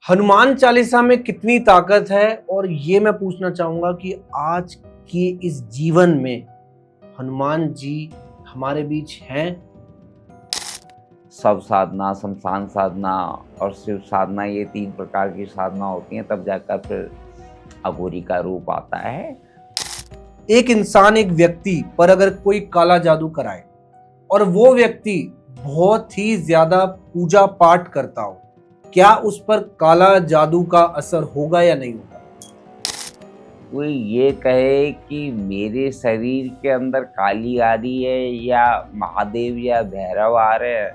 हनुमान चालीसा में कितनी ताकत है और ये मैं पूछना चाहूंगा कि आज के इस जीवन में हनुमान जी हमारे बीच हैं। शव साधना, शमशान साधना और शिव साधना, ये 3 प्रकार की साधना होती हैं, तब जाकर फिर अघोरी का रूप आता है। एक इंसान, एक व्यक्ति पर अगर कोई काला जादू कराए और वो व्यक्ति बहुत ही ज्यादा पूजा पाठ करता हो, क्या उस पर काला जादू का असर होगा या नहीं होगा? कोई ये कहे कि मेरे शरीर के अंदर काली आ रही है या महादेव या भैरव आ रहे हैं,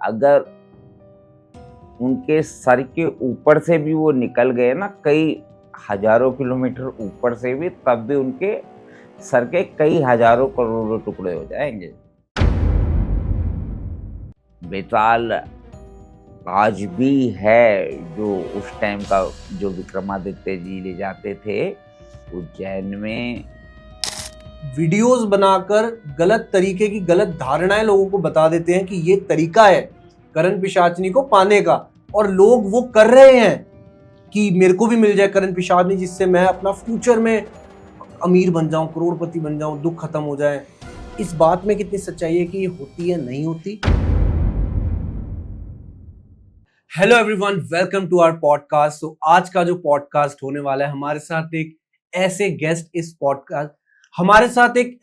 अगर उनके सर के ऊपर से भी वो निकल गए ना, कई हजारों किलोमीटर ऊपर से भी, तब भी उनके सर के कई हजारों करोड़ों टुकड़े हो जाएंगे। बेताल आज भी है, जो उस टाइम का जो विक्रमादित्य जी ले जाते थे उज्जैन में। वीडियोस बनाकर गलत तरीके की गलत धारणाएं लोगों को बता देते हैं कि ये तरीका है करण पिशाचनी को पाने का, और लोग वो कर रहे हैं कि मेरे को भी मिल जाए करण पिशाचनी, जिससे मैं अपना फ्यूचर में अमीर बन जाऊं, करोड़पति बन जाऊं, दुख खत्म हो जाए। इस बात में कितनी सच्चाई है कि ये होती है, नहीं होती? Hello everyone, welcome to our podcast. तो आज का जो पॉडकास्ट होने वाला है, हमारे साथ एक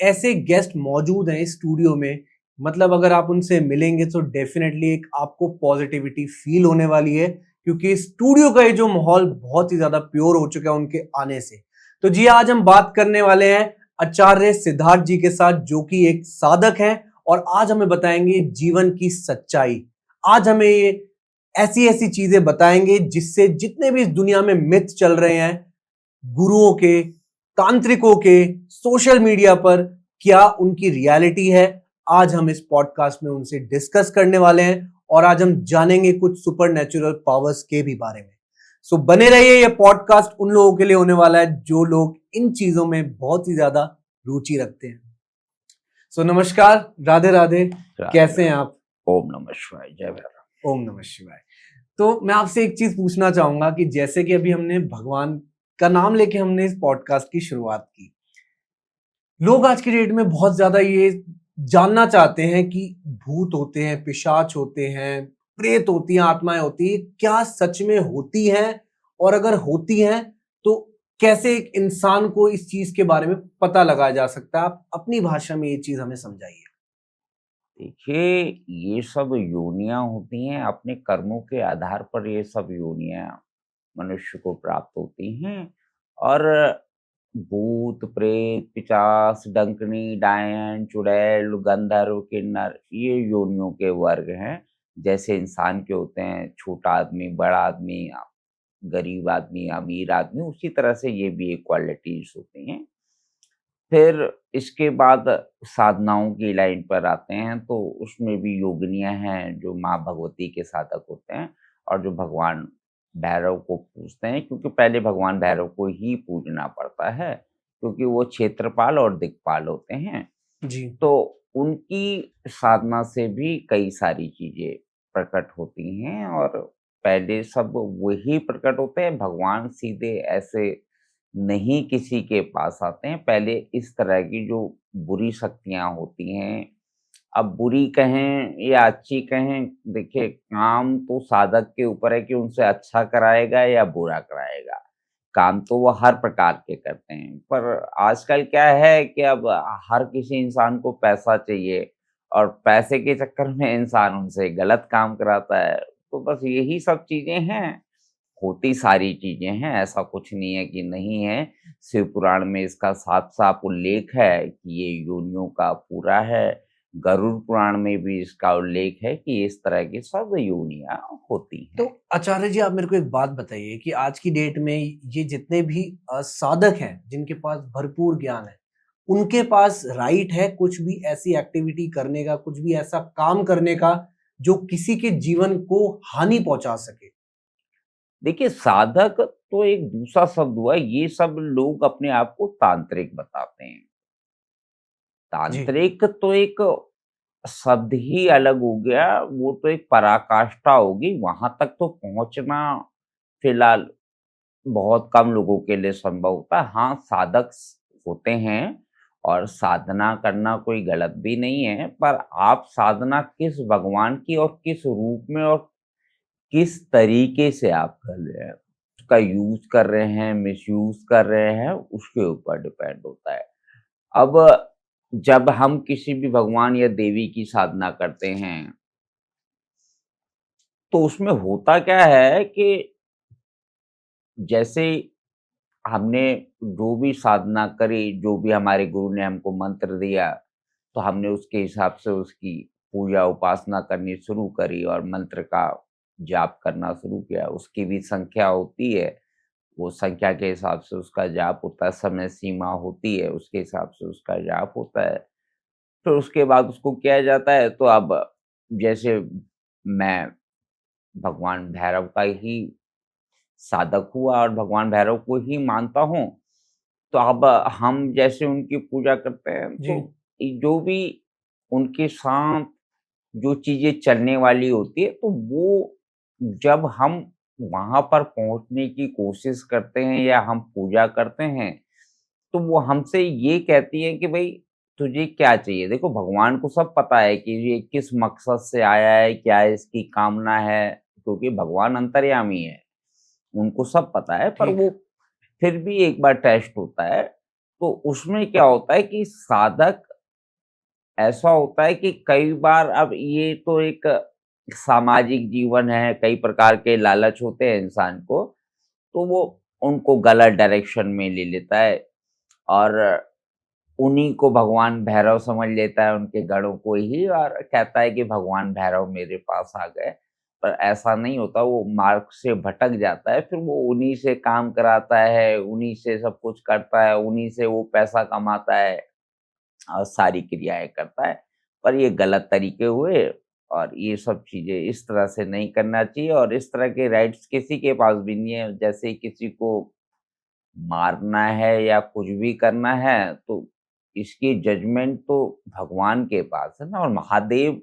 ऐसे गेस्ट मौजूद हैं इस स्टूडियो में। मतलब अगर आप उनसे मिलेंगे तो डेफिनेटली एक आपको पॉजिटिविटी फील होने वाली है, क्योंकि स्टूडियो का ये जो माहौल बहुत ही ज्यादा प्योर हो चुका है उनके आने से। तो जी, आज हम बात करने वाले हैं आचार्य सिद्धार्थ जी के साथ, जो कि एक साधक हैं, और आज हमें बताएंगे जीवन की सच्चाई। आज हमें ये ऐसी ऐसी चीजें बताएंगे जिससे जितने भी इस दुनिया में मिथ चल रहे हैं, गुरुओं के, तांत्रिकों के, सोशल मीडिया पर, क्या उनकी रियलिटी है। आज हम इस पॉडकास्ट में उनसे डिस्कस करने वाले हैं और आज हम जानेंगे कुछ सुपर नेचुरल पावर्स के भी बारे में। सो बने रहिए, ये पॉडकास्ट उन लोगों के लिए होने वाला है जो लोग इन चीजों में बहुत ही ज्यादा रुचि रखते हैं। सो नमस्कार, राधे राधे, कैसे हैं आप? ओम नमः शिवाय, जय भैरव। ओम नमः शिवाय। तो मैं आपसे एक चीज पूछना चाहूंगा कि जैसे कि अभी हमने भगवान का नाम लेके हमने इस पॉडकास्ट की शुरुआत की, लोग आज की डेट में बहुत ज्यादा ये जानना चाहते हैं कि भूत होते हैं, पिशाच होते हैं, प्रेत होती हैं, आत्माएं होती हैं, क्या सच में होती हैं? और अगर होती हैं तो कैसे एक इंसान को इस चीज के बारे में पता लगाया जा सकता है? आप अपनी भाषा में ये चीज हमें समझाइए। देखिए, ये सब योनियां होती हैं, अपने कर्मों के आधार पर ये सब योनियां मनुष्य को प्राप्त होती हैं। और भूत, प्रेत, पिशाच, डंकनी, डायन, चुड़ैल, गंधर्व, किन्नर, ये योनियों के वर्ग हैं। जैसे इंसान के होते हैं, छोटा आदमी, बड़ा आदमी, गरीब आदमी, अमीर आदमी, उसी तरह से ये भी एक क्वालिटीज होती हैं। फिर इसके बाद साधनाओं की लाइन पर आते हैं, तो उसमें भी योगिनियाँ हैं जो माँ भगवती के साधक होते हैं और जो भगवान भैरव को पूजते हैं, क्योंकि पहले भगवान भैरव को ही पूजना पड़ता है, क्योंकि वो क्षेत्रपाल और दिक्पाल होते हैं। जी। तो उनकी साधना से भी कई सारी चीज़ें प्रकट होती हैं, और पहले सब वही प्रकट होते हैं, भगवान सीधे ऐसे नहीं किसी के पास आते हैं। पहले इस तरह की जो बुरी शक्तियाँ होती हैं, अब बुरी कहें या अच्छी कहें, देखिए काम तो साधक के ऊपर है कि उनसे अच्छा कराएगा या बुरा कराएगा। काम तो वो हर प्रकार के करते हैं, पर आजकल क्या है कि अब हर किसी इंसान को पैसा चाहिए, और पैसे के चक्कर में इंसान उनसे गलत काम कराता है। तो बस यही सब चीज़ें हैं। होती सारी चीज़ें हैं, ऐसा कुछ नहीं है कि नहीं है। शिव पुराण में इसका साफ-साफ उल्लेख है कि ये योनियों का पूरा है। गरुड़ पुराण में भी इसका उल्लेख है कि इस तरह की सब योनियाँ होती तो हैं। आचार्य जी, आप मेरे को एक बात बताइए कि आज की डेट में ये जितने भी साधक हैं जिनके पास भरपूर ज्ञान है, उनके पास राइट है कुछ भी ऐसी एक्टिविटी करने का, कुछ भी ऐसा काम करने का जो किसी के जीवन को हानि पहुंचा सके? देखिए, साधक तो एक दूसरा शब्द हुआ, ये सब लोग अपने आप को तांत्रिक बताते हैं। जी। तांत्रिक तो एक शब्द ही अलग हो गया, वो तो एक पराकाष्ठा होगी, वहाँ तक तो पहुँचना फिलहाल बहुत कम लोगों के लिए संभव होता है। हाँ, साधक होते हैं और साधना करना कोई गलत भी नहीं है, पर आप साधना किस भगवान की और किस रूप में और किस तरीके से आप कर रहे हैं, उसका यूज़ कर रहे हैं, मिसयूज़ कर रहे हैं, उसके ऊपर डिपेंड होता है। अब जब हम किसी भी भगवान या देवी की साधना करते हैं, तो उसमें होता क्या है कि जैसे हमने जो भी साधना करी, जो भी हमारे गुरु ने हमको मंत्र दिया, तो हमने उसके हिसाब से उसकी पूजा उपासना करनी शुरू करी और मंत्र का जाप करना शुरू किया। उसकी भी संख्या होती है, वो संख्या के हिसाब से उसका जाप होता है, समय सीमा होती है, उसके हिसाब से उसका जाप होता है। फिर उसके बाद उसको किया जाता है, तो अब जैसे मैं भगवान भैरव का ही साधक हुआ और भगवान भैरव को ही मानता हूँ। तो अब हम जैसे उनकी पूजा करते हैं, जी। तो जो भी उनके साथ जो चीज़ें चलने वाली होती है, तो वो जब हम वहाँ पर पहुँचने की कोशिश करते हैं या हम पूजा करते हैं, तो वो हमसे ये कहती है कि भई तुझे क्या चाहिए? देखो भगवान को सब पता है कि ये किस मकसद से आया है, क्या इसकी कामना है, क्योंकि भगवान अंतर्यामी है। उनको सब पता है, पर ठीक। वो फिर भी एक बार टेस्ट होता है, तो उसमें क्या होता है कि साधक ऐसा होता है कि कई बार अब ये तो एक सामाजिक जीवन है, कई प्रकार के लालच होते हैं इंसान को, तो वो उनको गलत डायरेक्शन में ले लेता है और उन्हीं को भगवान भैरव समझ लेता है, उनके गढ़ों को ही और कहता है कि भगवान भैरव मेरे पास आ गए। पर ऐसा नहीं होता, वो मार्ग से भटक जाता है, फिर वो उन्हीं से काम कराता है, उन्हीं से सब कुछ करता है, उन्हीं से वो पैसा कमाता है और सारी क्रियाएँ करता है। पर ये गलत तरीके हुए और ये सब चीज़ें इस तरह से नहीं करना चाहिए और इस तरह के राइट्स किसी के पास भी नहीं है। जैसे किसी को मारना है या कुछ भी करना है, तो इसकी जजमेंट तो भगवान के पास है ना और महादेव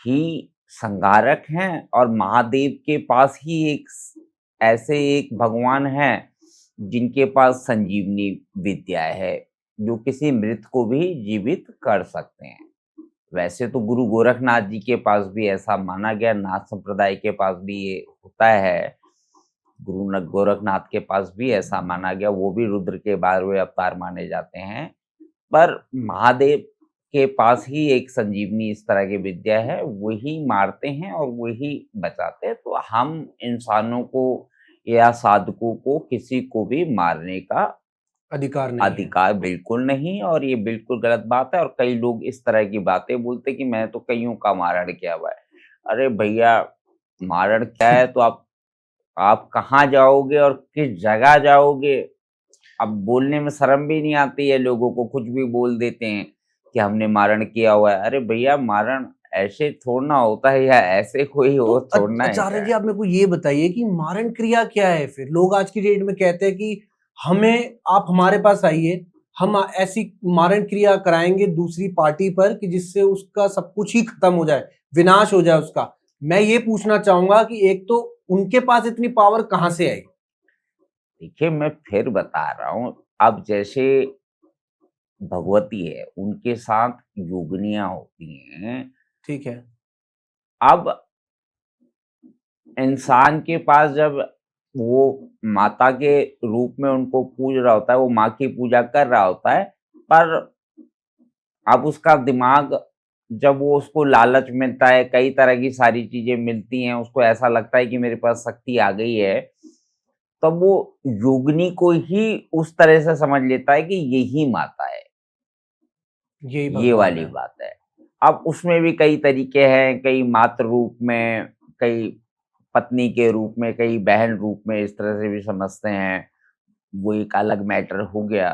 ही संहारक हैं और महादेव के पास ही ऐसे एक भगवान हैं, जिनके पास संजीवनी विद्या है, जो किसी मृत को भी जीवित कर सकते हैं। वैसे तो गुरु गोरखनाथ जी के पास भी ऐसा माना गया, नाथ संप्रदाय के पास भी ये होता है। गुरु न गोरखनाथ के पास भी ऐसा माना गया, वो भी रुद्र के 12वें अवतार माने जाते हैं। पर महादेव के पास ही एक संजीवनी इस तरह की विद्या है, वही मारते हैं और वही बचाते हैं। तो हम इंसानों को या साधकों को किसी को भी मारने का अधिकार नहीं है। अधिकार बिल्कुल नहीं और ये बिल्कुल गलत बात है और कई लोग इस तरह की बातें बोलते हैं कि मैं तो कईयों का मारण किया हुआ है। अरे भैया, मारण क्या है तो आप कहाँ जाओगे और किस जगह जाओगे? अब बोलने में शर्म भी नहीं आती है लोगों को, कुछ भी बोल देते हैं कि हमने मारण किया हुआ है। अरे भैया, मारण ऐसे थोड़ी ना होता है या ऐसे कोई तो हो छोड़ना है आचार्य क्या? जी, आप मेरे को ये बताइए कि मारण क्रिया क्या है फिर? लोग आज की डेट में कहते हैं कि हमें आप हमारे पास आइए, हम ऐसी मारण क्रिया कराएँगे दूसरी पार्टी पर कि जिससे उसका सब कुछ ही खत्म हो जाए, विनाश हो जाए उसका। मैं ये पूछना चाहूँगा कि एक तो उनके पास इतनी पावर कहाँ से आई? देखिए, मैं फिर बता रहा हूँ, अब जैसे भगवती है, उनके साथ योगिनियाँ होती हैं। ठीक है। अब इंसान के पास जब वो माता के रूप में उनको पूज रहा होता है, वो माँ की पूजा कर रहा होता है, पर अब उसका दिमाग जब वो उसको लालच मिलता है, कई तरह की सारी चीज़ें मिलती हैं, उसको ऐसा लगता है कि मेरे पास शक्ति आ गई है, तब वो योगिनी को ही उस तरह से समझ लेता है कि यही माता है, यही ये भगवान वाली है। बात है। अब उसमें भी कई तरीके हैं, कई मातृ रूप में, कई पत्नी के रूप में, कई बहन रूप में, इस तरह से भी समझते हैं। वो एक अलग मैटर हो गया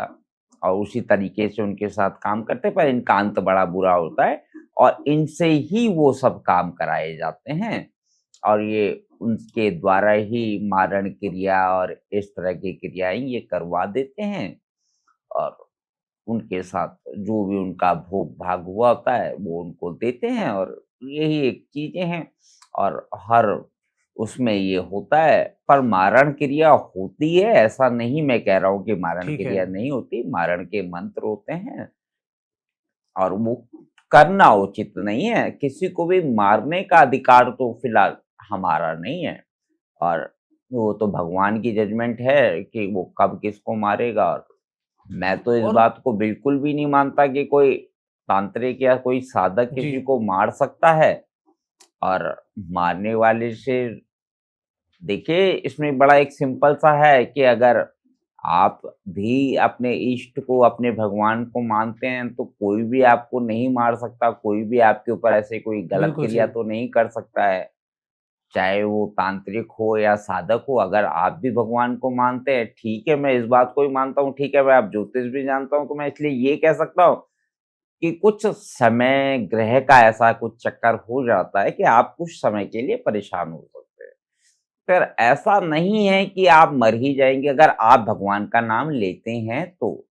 और उसी तरीके से उनके साथ काम करते हैं, पर इनका अंत बड़ा बुरा होता है और इनसे ही वो सब काम कराए जाते हैं और ये उनके द्वारा ही मारण क्रिया और इस तरह की क्रियाएँ ये करवा देते हैं और उनके साथ जो भी उनका भोग-भाग हुआ होता है, वो उनको देते हैं और यही एक चीज़ें हैं और हर उसमें ये होता है, पर मारण क्रिया होती है, ऐसा नहीं मैं कह रहा हूँ कि मारण ठीक है। क्रिया नहीं होती, मारण के मंत्र होते हैं और वो करना उचित नहीं है। किसी को भी मारने का अधिकार तो फिलहाल हमारा नहीं है और वो तो भगवान की जजमेंट है कि वो कब किसको मारेगा। और मैं तो इस और बात को बिल्कुल भी नहीं मानता कि कोई तांत्रिक या कोई साधक जी, किसी को मार सकता है। और मारने वाले से देखिए, इसमें बड़ा एक सिंपल सा है कि अगर आप भी अपने इष्ट को, अपने भगवान को मानते हैं, तो कोई भी आपको नहीं मार सकता, कोई भी आपके ऊपर ऐसे कोई गलत बिल्कुल क्रिया सही। तो नहीं कर सकता है। चाहे वो तांत्रिक हो या साधक हो, अगर आप भी भगवान को मानते हैं, ठीक है, मैं इस बात को भी मानता हूँ, ठीक है, मैं अब ज्योतिष भी जानता हूँ, तो मैं इसलिए ये कह सकता हूँ कि कुछ समय ग्रह का ऐसा कुछ चक्कर हो जाता है कि आप कुछ समय के लिए परेशान हो सकते हैं। फिर ऐसा नहीं है कि आप मर ही जाएँगे अगर आप भगवान का नाम लेते हैं तो।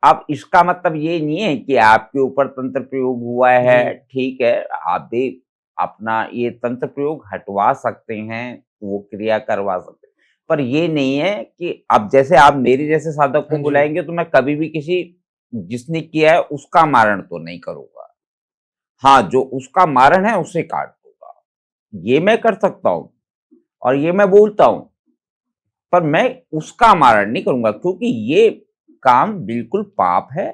अब इसका मतलब ये नहीं है कि आपके ऊपर तंत्र प्रयोग हुआ जी, है, ठीक है, आप भी अपना ये तंत्र प्रयोग हटवा सकते हैं, वो क्रिया करवा सकते हैं। पर ये नहीं है कि अब जैसे आप मेरे जैसे साधक को हाँ जी। बुलाएँगे तो मैं कभी भी किसी जिसने किया है उसका मारण तो नहीं करूँगा। हाँ, जो उसका मारण है उसे काट दूँगा। ये मैं कर सकता हूँ और ये मैं बोलता हूँ। पर मैं उसका मारण नहीं करूँगा क्योंकि ये काम बिल्कुल पाप है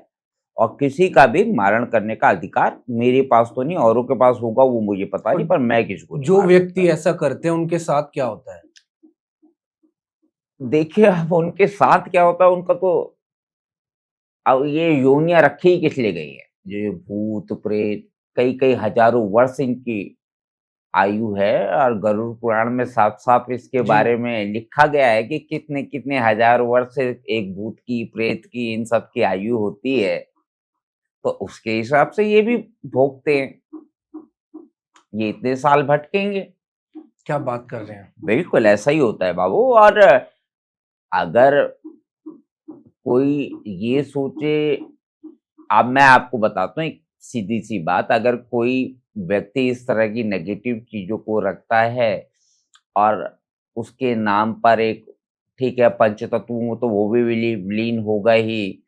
और किसी का भी मारण करने का अधिकार मेरे पास तो नहीं, औरों के पास होगा वो मुझे पता नहीं, और पर मैं किसी को नहीं जो मार व्यक्ति सकता। ऐसा करते हैं उनके साथ क्या होता है? देखिए, अब उनके साथ क्या होता है उनका तो अब ये योनियाँ रखी ही किस लिए गई हैं? ये भूत, प्रेत कई-कई हज़ारों वर्ष इनकी आयु है और गरुड़ पुराण में साफ-साफ इसके जी, बारे में लिखा गया है कि कितने-कितने हजार वर्ष से एक भूत की, प्रेत की, इन सब की आयु होती है। तो उसके हिसाब से ये भी भोगते हैं, ये इतने साल भटकेंगे। क्या बात कर रहे हैं? बिल्कुल ऐसा ही होता है बाबू। और अगर कोई ये सोचे, अब मैं आपको बताता हूँ एक सीधी-सी बात, अगर कोई व्यक्ति इस तरह की नेगेटिव चीज़ों को रखता है और उसके नाम पर एक ठीक है पंचतत्व तो वो भी विलीन होगा ही।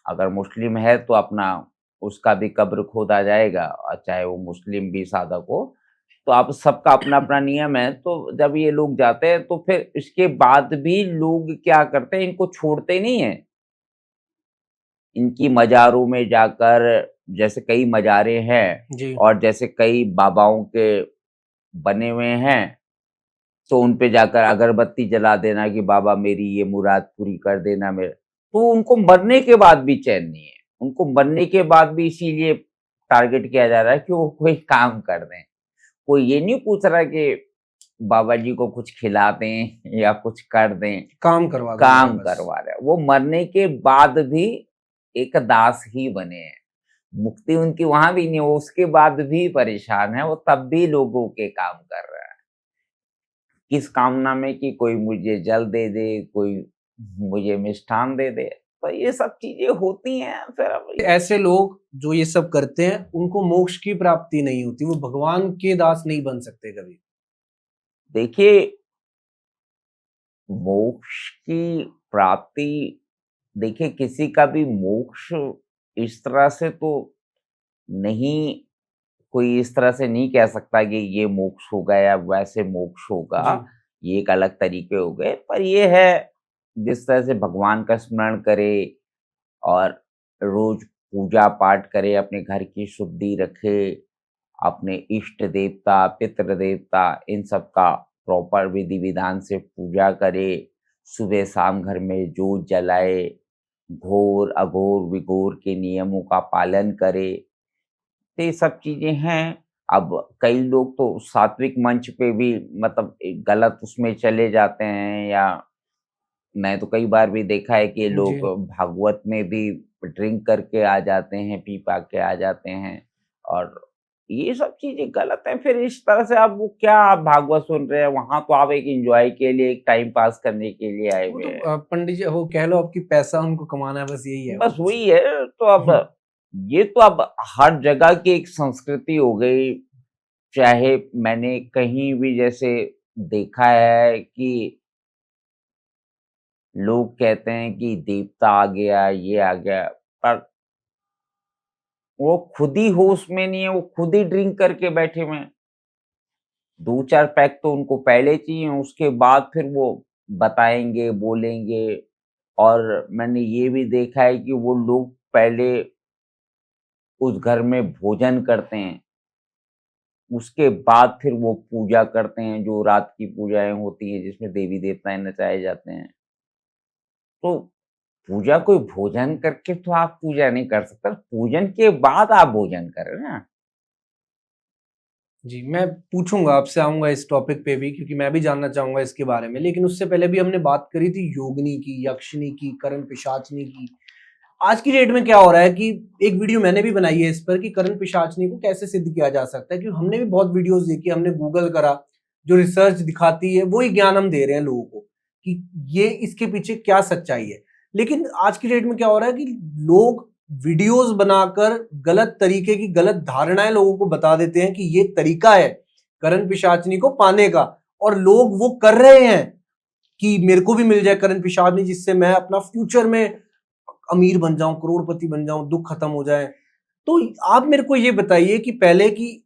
अगर मुस्लिम है तो अपना उसका भी कब्र खोदा जाएगा और चाहे वो मुस्लिम भी साधक हो। तो आप सबका अपना-अपना नियम है, तो जब ये लोग जाते हैं तो फिर इसके बाद भी लोग क्या करते हैं, इनको छोड़ते नहीं हैं। इनकी मज़ारों में जाकर, जैसे कई मज़ारें हैं जी, और जैसे कई बाबाओं के बने हुए हैं, तो उन पे जाकर अगरबत्ती जला देना कि बाबा मेरी ये मुराद पूरी कर देना मेरा। तो उनको मरने के बाद भी चैन नहीं है। उनको मरने के बाद भी इसीलिए टारगेट किया जा रहा है कि वो कोई काम कर दें। कोई ये नहीं पूछ रहा कि बाबा जी को कुछ खिला दें या कुछ कर दें, काम करवा दो उनका काम बस। करवा रहे हैं। वो मरने के बाद भी एक दास ही बने हैं। मुक्ति उनकी वहाँ भी नहीं, वो उसके बाद भी परेशान है, वो तब भी लोगों के काम कर रहा है। किस कामना में कि कोई मुझे जल दे दे, कोई मुझे मिष्ठान दे दे। तो ये सब चीज़ें होती हैं फिर अब। ऐसे लोग जो ये सब करते हैं उनको मोक्ष की प्राप्ति नहीं होती, वो भगवान के दास नहीं बन सकते कभी। देखिए, मोक्ष की प्राप्ति, देखिए किसी का भी मोक्ष इस तरह से तो नहीं, कोई इस तरह से नहीं कह सकता कि ये मोक्ष होगा या वैसे मोक्ष होगा। जी, ये एक अलग तरीके हो गए। पर ये है, जिस तरह से भगवान का स्मरण करे और रोज पूजा पाठ करे, अपने घर की शुद्धि रखे, अपने इष्ट देवता, पितृ देवता इन सब का प्रॉपर विधि विधान से पूजा करे, सुबह शाम घर में जोत जलाए, घोर अघोर विघोर के नियमों का पालन करे। तो ये सब चीज़ें हैं। अब कई लोग तो सात्विक मंच पे भी मतलब एक गलत उसमें चले जाते हैं, या मैं तो कई बार भी देखा है कि जी। लोग भागवत में भी ड्रिंक करके आ जाते हैं, पी-पा के आ जाते हैं और ये सब चीज़ें गलत हैं। फिर इस तरह से आप वो क्या आप भागवत सुन रहे हैं, वहाँ तो आप एक एन्जॉय के लिए, एक टाइम पास करने के लिए आए वो हुए तो हैं। पंडित जी वो कह लो आपकी पैसा उनको कमाना है बस यही है बस वो वही सिर्फ। है। तो अब हुँ, ये तो अब हर जगह की एक संस्कृति हो गई। चाहे मैंने कहीं भी जैसे देखा है कि लोग कहते हैं कि देवता आ गया, ये आ गया, पर वो खुद ही होश में नहीं है, वो खुद ही ड्रिंक करके बैठे हुए हैं। 2-4 पैक तो उनको पहले चाहिए, उसके बाद फिर वो बताएँगे, बोलेंगे। और मैंने ये भी देखा है कि वो लोग पहले उस घर में भोजन करते हैं, उसके बाद फिर वो पूजा करते हैं, जो रात की पूजाएँ होती हैं, जिसमें देवी-देवताएँ नचाए जाते हैं। तो पूजा कोई भोजन करके तो आप पूजा नहीं कर सकते, पूजन के बाद आप भोजन करें ना। जी, मैं पूछूँगा आपसे, आऊँगा इस टॉपिक पे भी, क्योंकि मैं भी जानना चाहूँगा इसके बारे में। लेकिन उससे पहले भी हमने बात करी थी योगिनी की, यक्षिनी की, करण पिशाचनी की। आज की डेट में क्या हो रहा है कि एक वीडियो मैंने भी बनाई है इस पर कि करण पिशाचनी को कैसे सिद्ध किया जा सकता है, क्योंकि हमने भी बहुत वीडियोस देखी, हमने गूगल करा, जो रिसर्च दिखाती है वही ज्ञान हम दे रहे हैं लोगों को कि ये इसके पीछे क्या सच्चाई है। लेकिन आज की डेट में क्या हो रहा है कि लोग वीडियोस बनाकर गलत तरीके की गलत धारणाएं लोगों को बता देते हैं कि ये तरीका है करण पिशाचनी को पाने का, और लोग वो कर रहे हैं कि मेरे को भी मिल जाए करण पिशाचनी, जिससे मैं अपना फ्यूचर में अमीर बन जाऊं, करोड़पति बन जाऊं, दुख खत्म हो जाए। तो आप मेरे को ये बताइए कि पहले की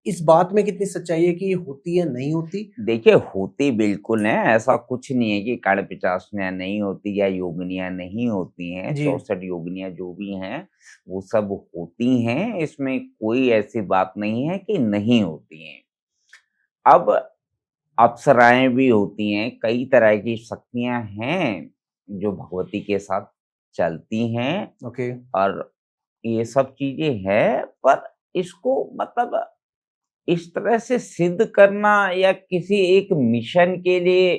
इस बात में कितनी सच्चाई है कि ये होती है, नहीं होती? देखिए, होती बिल्कुल है, ऐसा कुछ नहीं है कि कर्ण-पिशाचनियाँ नहीं होती या योगिनियाँ नहीं होती हैं, जी। 64 योगिनियाँ जो भी हैं, वो सब होती हैं, इसमें कोई ऐसी बात नहीं है कि नहीं होती हैं। अब अप्सराएँ भी होती हैं, कई तरह की शक्तियाँ हैं, जो भगवती के साथ चलती हैं ओके। और ये सब चीज़ें हैं, पर इसको मतलब इस तरह से सिद्ध करना या किसी एक मिशन के लिए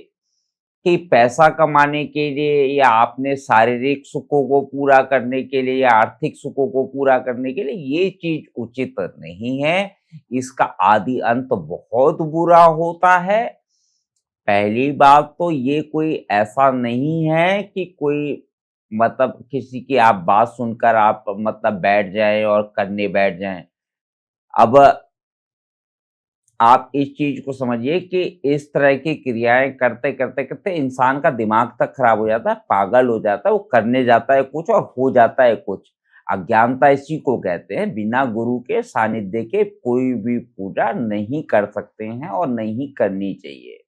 कि पैसा कमाने के लिए या अपने शारीरिक सुखों को पूरा करने के लिए या आर्थिक सुखों को पूरा करने के लिए, ये चीज़ उचित नहीं है। इसका आदि अंत बहुत बुरा होता है। पहली बात तो ये कोई ऐसा नहीं है कि कोई मतलब किसी की आप बात सुनकर आप मतलब बैठ जाएँ और करने बैठ जाएँ। अब आप इस चीज़ को समझिए कि इस तरह की क्रियाएँ करते इंसान का दिमाग तक खराब हो जाता है, पागल हो जाता है, वो करने जाता है कुछ और हो जाता है कुछ। अज्ञानता इसी को कहते हैं, बिना गुरु के सानिध्य के कोई भी पूजा नहीं कर सकते हैं और नहीं करनी चाहिए।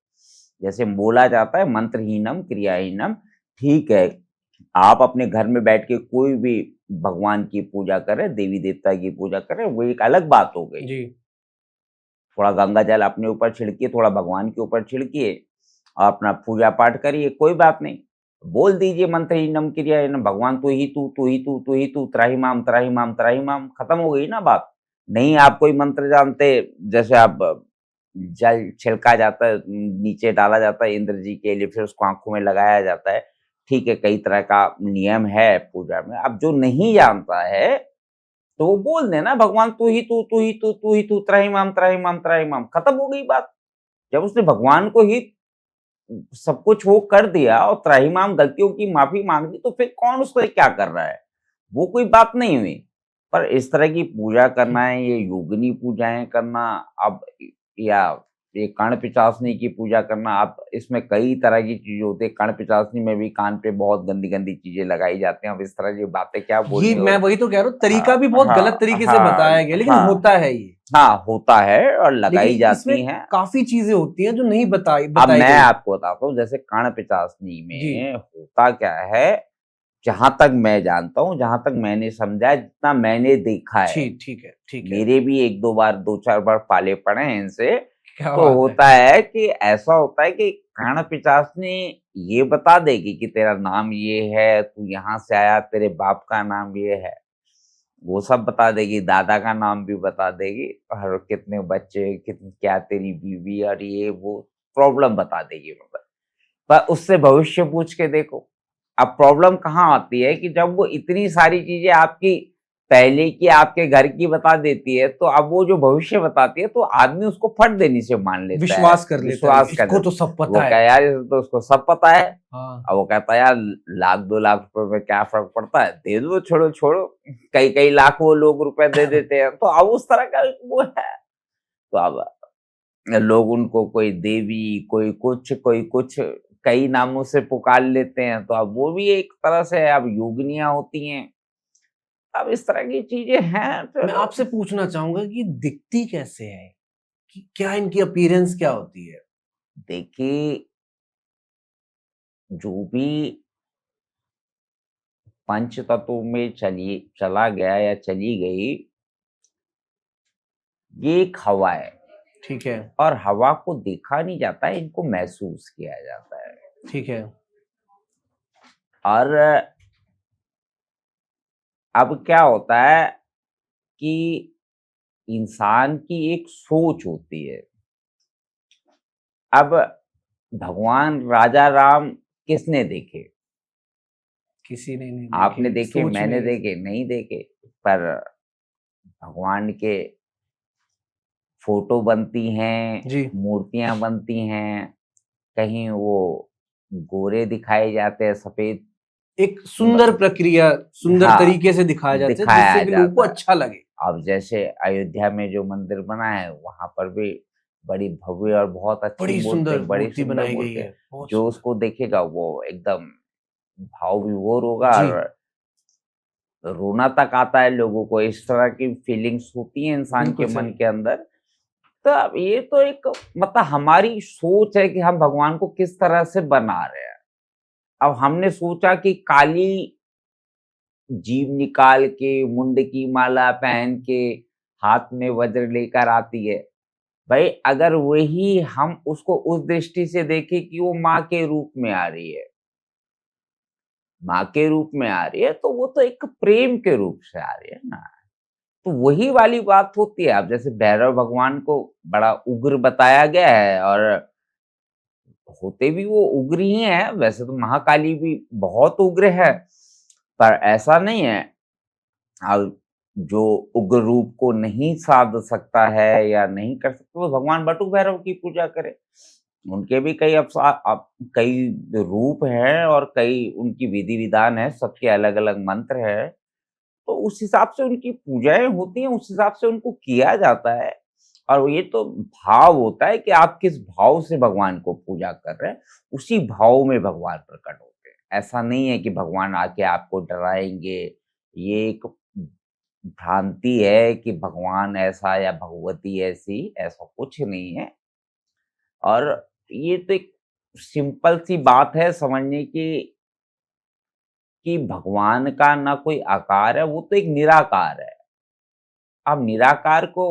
जैसे बोला जाता है मंत्रहीनम क्रियाहीनम, ठीक है, आप अपने घर में बैठ के कोई भी भगवान की पूजा करें, देवी-देवता की पूजा करें, वो एक अलग बात हो गई। जी। थोड़ा गंगा जल अपने ऊपर छिड़किए, थोड़ा भगवान के ऊपर छिड़किए और अपना पूजा पाठ करिए, कोई बात नहीं। बोल दीजिए मंत्रहीनम क्रियाहीनम, भगवान तू ही तू, तू ही तू, तू ही तू, त्राहिमाम, त्राहिमाम, त्राहिमाम, खत्म हो गई ना बात। नहीं आप कोई मंत्र जानते, जैसे आप जल छिड़का जाता है, नीचे डाला जाता है इंद्र जी के लिए, फिर उसको आँखों में लगाया जाता है। ठीक है, कई तरह का नियम है पूजा में। अब जो नहीं जानता है तो वो बोल देना भगवान तू ही तू, तू ही तू, तू ही तू, त्राहिमाम, त्राहिमाम, त्राहिमाम, खत्म हो गई बात। जब उसने भगवान को ही सब कुछ वो कर दिया और त्राहिमाम गलतियों की माफी मांग दी, तो फिर कौन उसको क्या कर रहा है? वो कोई बात नहीं हुई। पर इस तरह की पूजा करना है, ये योगिनी पूजाएँ करना, अब या ये कर्ण-पिशाचिनी की पूजा करना, अब इसमें कई तरह की चीज़ें होती हैं। कर्ण-पिशाचिनी में भी कान पे बहुत गंदी-गंदी चीज़ें लगाई जाती हैं। अब इस तरह की बातें क्या ये बोलनी मैं और वही तो कह रहा हूँ, हाँ, तरीका भी बहुत गलत हाँ, तरीके से हाँ, बताया गया, लेकिन हाँ, होता है ये। हाँ, होता है और लगाई लेकिन इसमें जाती हैं। काफ़ी चीज़ें होती हैं जो नहीं बताई अब बताई मैं गई। आपको बताता हूँ, जैसे कर्ण-पिशाचिनी जी। में होता क्या है, जहाँ तक मैं जानता हूँ, जहाँ तक मैंने समझा है, जितना मैंने देखा है, ठीक है, ठीक है। मेरे भी 1-2 बार 2-4 बार पाले पड़े हैं इनसे, क्या तो बात है! होता है कि ऐसा होता है कि कर्ण-पिशाचिनी ये बता देगी कि तेरा नाम ये है, तू यहाँ से आया, तेरे बाप का नाम ये है। वो सब बता देगी, दादा का नाम भी बता देगी और कितने बच्चे, क्या तेरी बीवी और ये वो प्रॉब्लम बता देगी मतलब। पर उससे भविष्य पूछ के देखो। अब प्रॉब्लम कहाँ आती है कि जब वो इतनी सारी चीज़ें आपकी पहले की आपके घर की बता देती है, तो अब वो जो भविष्य बताती है, तो आदमी उसको फट देने से मान लेता है, विश्वास कर लेता है, विश्वास कर इसको लेता तो सब है। वो पता है। क्या यार, इसे तो उसको सब पता है। हाँ। अब वो कहता है यार, लाख 2 लाख रुपए में क्या फ़र्क पड़ता है? दे दो, छोड़ो, छोड़ो। कई-कई लाख वो लोग रुपए दे देते हैं, तो अब उस तरह का वो है। तो अब लोग उनको कोई देवी, कोई कुछ कई नामों से पुकार लेते हैं, तो अब वो भी एक तरह से अब योगिनियाँ होती हैं। अब इस तरह की चीज़ें हैं, मैं चलो। आपसे पूछना चाहूँगा कि दिखती कैसे है? कि क्या इनकी अपीयरेंस क्या होती है? देखिए, जो भी पंच तत्वों में चला गया या चली गई, ये एक हवा है ठीक है, और हवा को देखा नहीं जाता है, इनको महसूस किया जाता है। ठीक है, और अब क्या होता है कि इंसान की एक सोच होती है। अब भगवान राजा राम किसने देखे? किसी ने नहीं आपने देखे, देखे, सोच मैंने में देखे, नहीं देखे। पर भगवान के फोटो बनती हैं, जी, मूर्तियाँ बनती हैं, कहीं वो गोरे दिखाए जाते हैं, सफ़ेद एक ब सुंदर प्रक्रिया, सुंदर हाँ, तरीके से दिखाया जाता है जिससे दिखाया कि लोगों को जाता है। अच्छा लगे। अब जैसे अयोध्या में जो मंदिर बना है, वहाँ पर भी बड़ी भव्य और बहुत अच्छी बड़ी मूर्ति, सुंदर बड़ी मूर्ति सुंदर बनाई गई मूर्ति है। है, बहुत जो सुंदर। उसको देखेगा वो एकदम भाव विभोर होगा जी, और रोना तक आता है लोगों को, इस तरह की फीलिंग्स होती हैं इंसान के बिल्कुल मन सही। के अंदर। तो अब ये तो एक मतलब हमारी सोच है कि हम भगवान को किस तरह से बना रहे हैं। अब हमने सोचा कि काली जीभ निकाल के, मुंड की माला पहन के, हाथ में वज्र लेकर आती है। भाई अगर वही हम उसको उस दृष्टि से देखें कि वो माँ के रूप में आ रही है, माँ के रूप में आ रही है, तो वो तो एक प्रेम के रूप से आ रही है ना। तो वही वाली बात होती है। अब जैसे भैरव भगवान को बड़ा उग्र बताया गया है और होते भी वो उग्र ही हैं, वैसे तो महाकाली भी बहुत उग्र है, पर ऐसा नहीं है। अब जो उग्र रूप को नहीं साध सकता है या नहीं कर सकता, वो भगवान बटुक भैरव की पूजा करे। उनके भी कई रूप हैं और कई उनकी विधि-विधान है, सबके अलग-अलग मंत्र हैं। तो उस हिसाब से उनकी पूजाएँ होती हैं, उस हिसाब से उनको किया जाता है। और ये तो भाव होता है कि आप किस भाव से भगवान को पूजा कर रहे हैं, उसी भाव में भगवान प्रकट होते हैं। ऐसा नहीं है कि भगवान आके आपको डराएँगे, ये एक भ्रांति है कि भगवान ऐसा या भगवती ऐसी, ऐसा कुछ नहीं है। और ये तो एक सिंपल सी बात है समझने की कि भगवान का ना कोई आकार है, वो तो एक निराकार है। अब निराकार को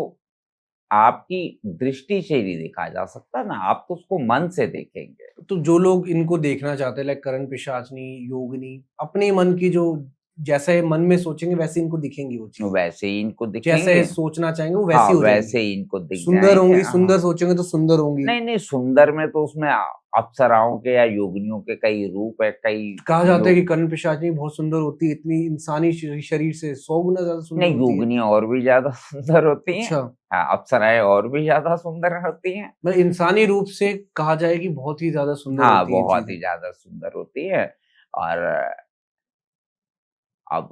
आपकी दृष्टि से नहीं देखा जा सकता ना, आप तो उसको मन से देखेंगे। तो जो लोग इनको देखना चाहते हैं लाइक करण पिशाचनी, योगिनी, अपने मन की जो जैसे मन में सोचेंगे वैसे इनको दिखेंगी वो चीज़ें। वैसे ही इनको जैसे दिखेंगे। सोचना चाहेंगे वो हाँ, वैसी हो वैसे जाएँगी। ही इनको दिख सुंदर जाएँगे। होंगी, हाँ। सुंदर सोचेंगे तो सुंदर होंगी। नहीं, नहीं, सुंदर में तो उसमें अप्सराओं के या योगिनियों के कई रूप है, कई कहा जाता है योग। कि कर्ण पिशाचिनी बहुत सुंदर होती है, इतनी इंसानी शरीर से 100 गुना ज़्यादा सुंदर नहीं, होती है। योगिनियाँ और भी ज़्यादा सुंदर होती हैं। अच्छा, हाँ, अप्सराएँ और भी ज़्यादा सुंदर होती हैं। मतलब इंसानी रूप से कहा जाए कि बहुत ही ज़्यादा सुंदर हाँ, होती हैं ये बहुत चीज़ें। ही ज़्यादा सुंदर होती है। और अब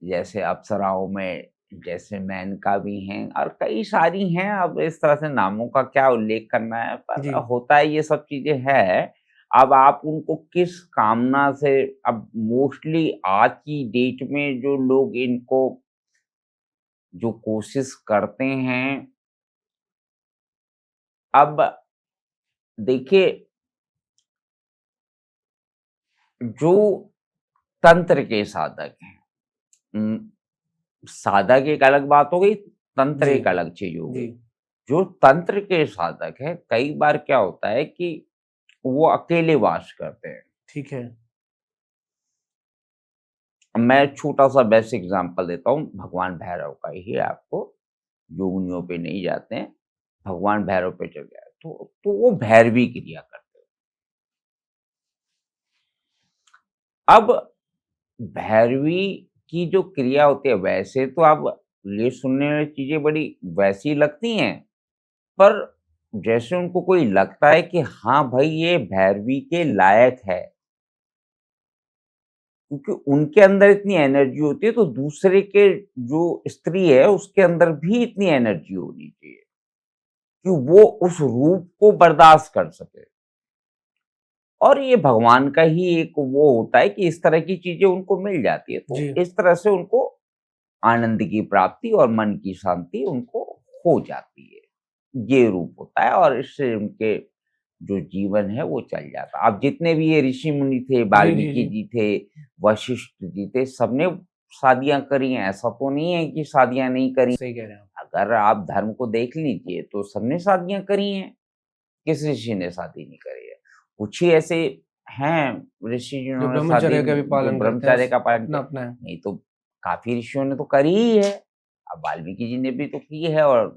जैसे अप्सराओं में जैसे मेनका भी हैं और कई सारी हैं, अब इस तरह से नामों का क्या उल्लेख करना है, जी, पर होता है ये सब चीज़ें हैं। अब आप उनको किस कामना से, अब मोस्टली आज की डेट में जो लोग इनको जो कोशिश करते हैं, अब देखिए जो तंत्र के साधक हैं, साधक एक अलग बात हो गई, तंत्र जी, एक अलग चीज़ हो जी, गई। जो तंत्र के साधक हैं, कई बार क्या होता है कि वो अकेले वास करते हैं। ठीक है। मैं छोटा-सा बेस्ट एग्ज़ाम्पल देता हूँ, भगवान भैरव का ही आपको, योगिनियों पे नहीं जाते हैं, भगवान भैरव पे चल गए। तो वो भैरवी क्रिया करते हैं। अब भैरवी की जो क्रिया होती है, वैसे तो आप ये सुनने में चीज़ें बड़ी वैसी लगती हैं, पर जैसे उनको कोई लगता है कि हाँ भाई ये भैरवी के लायक है, क्योंकि उनके अंदर इतनी एनर्जी होती है, तो दूसरे के जो स्त्री है उसके अंदर भी इतनी एनर्जी होनी चाहिए। कि वो उस रूप को बर्दाश्त कर सके। और ये भगवान का ही एक वो होता है कि इस तरह की चीजें उनको मिल जाती है, तो जी इस तरह से उनको आनंद की प्राप्ति और मन की शांति उनको हो जाती है। ये रूप होता है और इससे उनके जो जीवन है वो चल जाता है। अब जितने भी ये ऋषि मुनि थे, जी जी वाल्मीकि जी। जी थे, वशिष्ठ जी थे, सबने शादियां करी हैं। ऐसा तो नहीं है कि शादियां नहीं करी। सही कह रहे हैं आप। अगर आप धर्म को देख लीजिए तो सबने शादियां करी हैं। किस ऋषि ने शादी नहीं करी है? कुछ ही ऐसे हैं ऋषि जो जिन्होंने शादी ब्रह्मचर्य का भी जो पालन करते हैं, ब्रह्मचर्य का पालन अपना किया, अपना है। नहीं तो काफ़ी ऋषियों ने तो करी ही है। अब वाल्मीकि जी ने भी तो की है और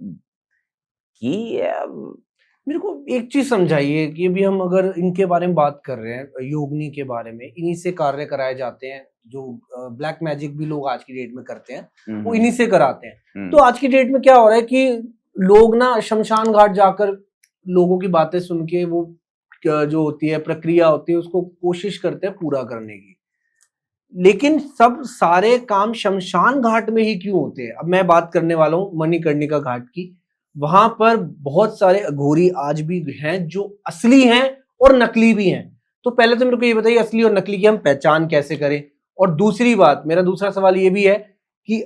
की है अब। मेरे को एक चीज समझाइए कि अभी हम अगर इनके बारे में बात कर रहे हैं, योगिनी के बारे में, इन्हीं से कार्य कराए जाते हैं, जो ब्लैक मैजिक भी लोग आज की डेट में करते हैं, हुँ, वो हुँ, इन्हीं से कराते हैं। तो हुँ। आज की डेट में क्या हो रहा है कि लोग ना शमशान घाट जाकर लोगों की बातें सुन के वो जो होती है प्रक्रिया होती है उसको कोशिश करते हैं पूरा करने की। लेकिन सब सारे काम शमशान घाट में ही क्यों होते हैं? अब मैं बात करने वाला हूँ मणिकर्णिका घाट की। वहां पर बहुत सारे अघोरी आज भी हैं जो असली हैं और नकली भी हैं। तो पहले तो मेरे को ये बताइए, असली और नकली की हम पहचान कैसे करें? और दूसरी बात, मेरा दूसरा सवाल ये भी है कि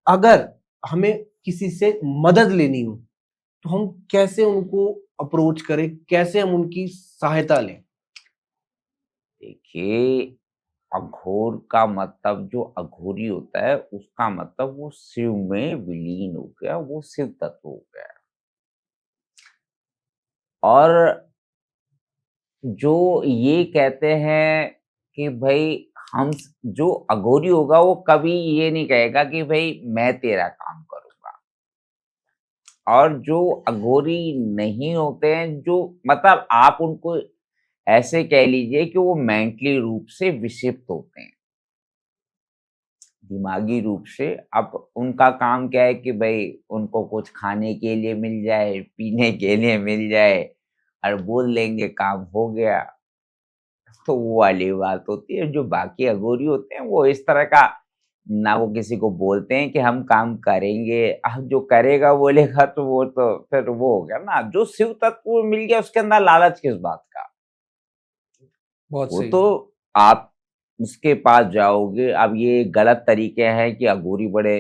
अगर हमें किसी से मदद लेनी हो तो हम कैसे उनको अप्रोच करें, कैसे हम उनकी सहायता लें? देखिए, अघोर का मतलब जो अघोरी होता है उसका मतलब वो शिव में विलीन हो गया, वो शिव तत्व हो गया। और जो ये कहते हैं कि भई जो अघोरी होगा वो कभी ये नहीं कहेगा कि भई मैं तेरा काम करूँगा। और जो अघोरी नहीं होते हैं, जो मतलब आप उनको ऐसे कह लीजिए कि वो मेंटली रूप से विक्षिप्त होते हैं, दिमागी रूप से। अब उनका काम क्या है कि भई उनको कुछ खाने के लिए मिल जाए, पीने के लिए मिल जाए और बोल देंगे काम हो गया। तो वो वाली बात होती है। जो बाकी अघोरी होते हैं वो इस तरह का ना वो किसी को बोलते हैं कि हम काम करेंगे। अब जो करेगा बोलेगा तो वो तो फिर वो हो गया ना। जो शिव तत्व मिल गया उसके अंदर लालच किस बात का? बहुत वो सही। तो आप उसके पास जाओगे। अब ये गलत तरीके हैं कि अघोरी बड़े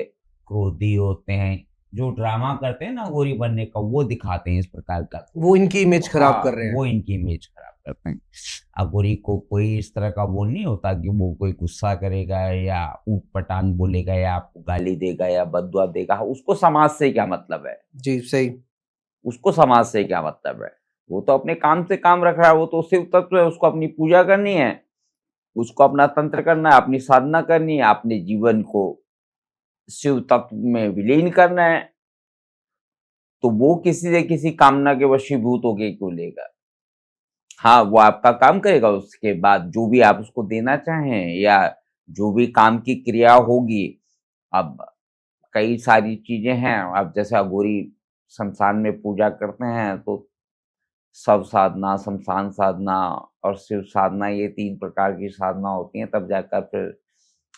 क्रोधी होते हैं, जो ड्रामा करते हैं ना अघोरी बनने का वो दिखाते हैं इस प्रकार का। वो इनकी इमेज खराब कर हाँ, रहे हैं। वो इनकी इमेज खराब करते हैं। अघोरी को कोई इस तरह का वो नहीं होता कि वो कोई गुस्सा करेगा या ऊट-पटांग बोलेगा या आपको गाली देगा या बददुआ देगा। उसको समाज से क्या मतलब है? जी सही। उसको समाज से क्या मतलब है? वो तो अपने काम से काम रख रहा है, वो तो शिव तत्व है, उसको अपनी पूजा करनी है, उसको अपना तंत्र करना है, अपनी साधना करनी है, अपने जीवन को शिव तत्व में विलीन करना है। तो वो किसी न किसी कामना के वशीभूत होके क्यों लेगा? हाँ, वो आपका काम करेगा, उसके बाद जो भी आप उसको देना चाहें या जो भी काम की क्रिया होगी। अब कई सारी चीज़ें हैं, अब जैसे अघोरी श्मशान में पूजा करते हैं तो शव साधना, श्मशान साधना और शिव साधना, ये 3 प्रकार की साधना होती हैं, तब जाकर फिर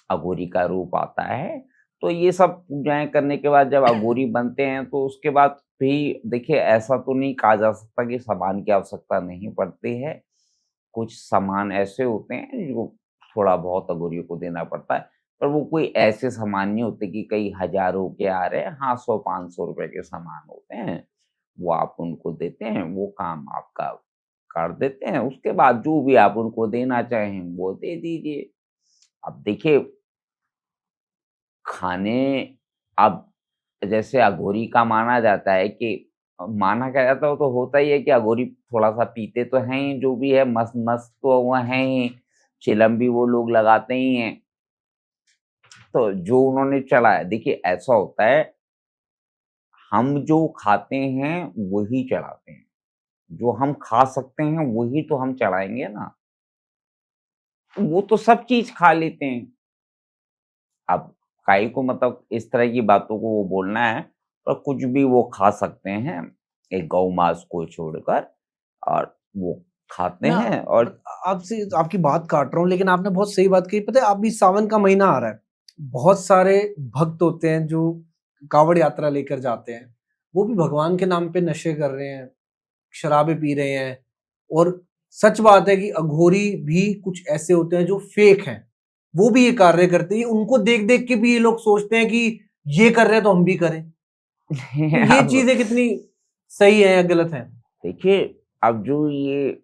अघोरी का रूप आता है। तो ये सब पूजाएँ करने के बाद जब अघोरी बनते हैं तो उसके बाद भी देखिए ऐसा तो नहीं कहा जा सकता कि सामान की आवश्यकता नहीं पड़ती है। कुछ सामान ऐसे होते हैं जो थोड़ा बहुत अघोरियों को देना पड़ता है, पर वो कोई ऐसे सामान नहीं होते कि कई हज़ारों के आ रहे हैं। हाँ, 100-500 रुपए के सामान होते हैं, वो आप उनको देते हैं, वो काम आपका कर देते हैं। उसके बाद जो भी आप उनको देना चाहें वो दे दीजिए। अब देखिए खाने अब जैसे अघोरी का माना जाता है कि माना क्या जाता है वो तो होता ही है कि अघोरी थोड़ा-सा पीते तो हैं ही, जो भी है मस्त-मस्त तो वो हैं ही, चिलम भी वो लोग लगाते ही हैं। तो जो उन्होंने चलाया देखिए ऐसा होता है, हम जो खाते हैं वही चढ़ाते हैं। जो हम खा सकते हैं वही तो हम चढ़ाएँगे ना। वो तो सब चीज़ खा लेते हैं। अब काहे को मतलब इस तरह की बातों को वो बोलना है, और कुछ भी वो खा सकते हैं, एक गौ मांस को छोड़कर, और वो खाते ना हैं। और आपसे आपकी बात काट रहा हूँ, लेकिन आपने बहुत सही बात कही। पता है, अभी सावन का महीना आ रहा है, बहुत सारे भक्त होते हैं जो कावड़ यात्रा लेकर जाते हैं। वो भी भगवान के नाम पे नशे कर रहे हैं, शराबें पी रहे हैं। और सच बात है कि अघोरी भी कुछ ऐसे होते हैं जो फेक हैं, वो भी ये कार्य करते हैं। उनको देख देख के भी ये लोग सोचते हैं कि ये कर रहे हैं तो हम भी करें। तो ये अब चीजें कितनी सही है या गलत है? देखिए, अब जो ये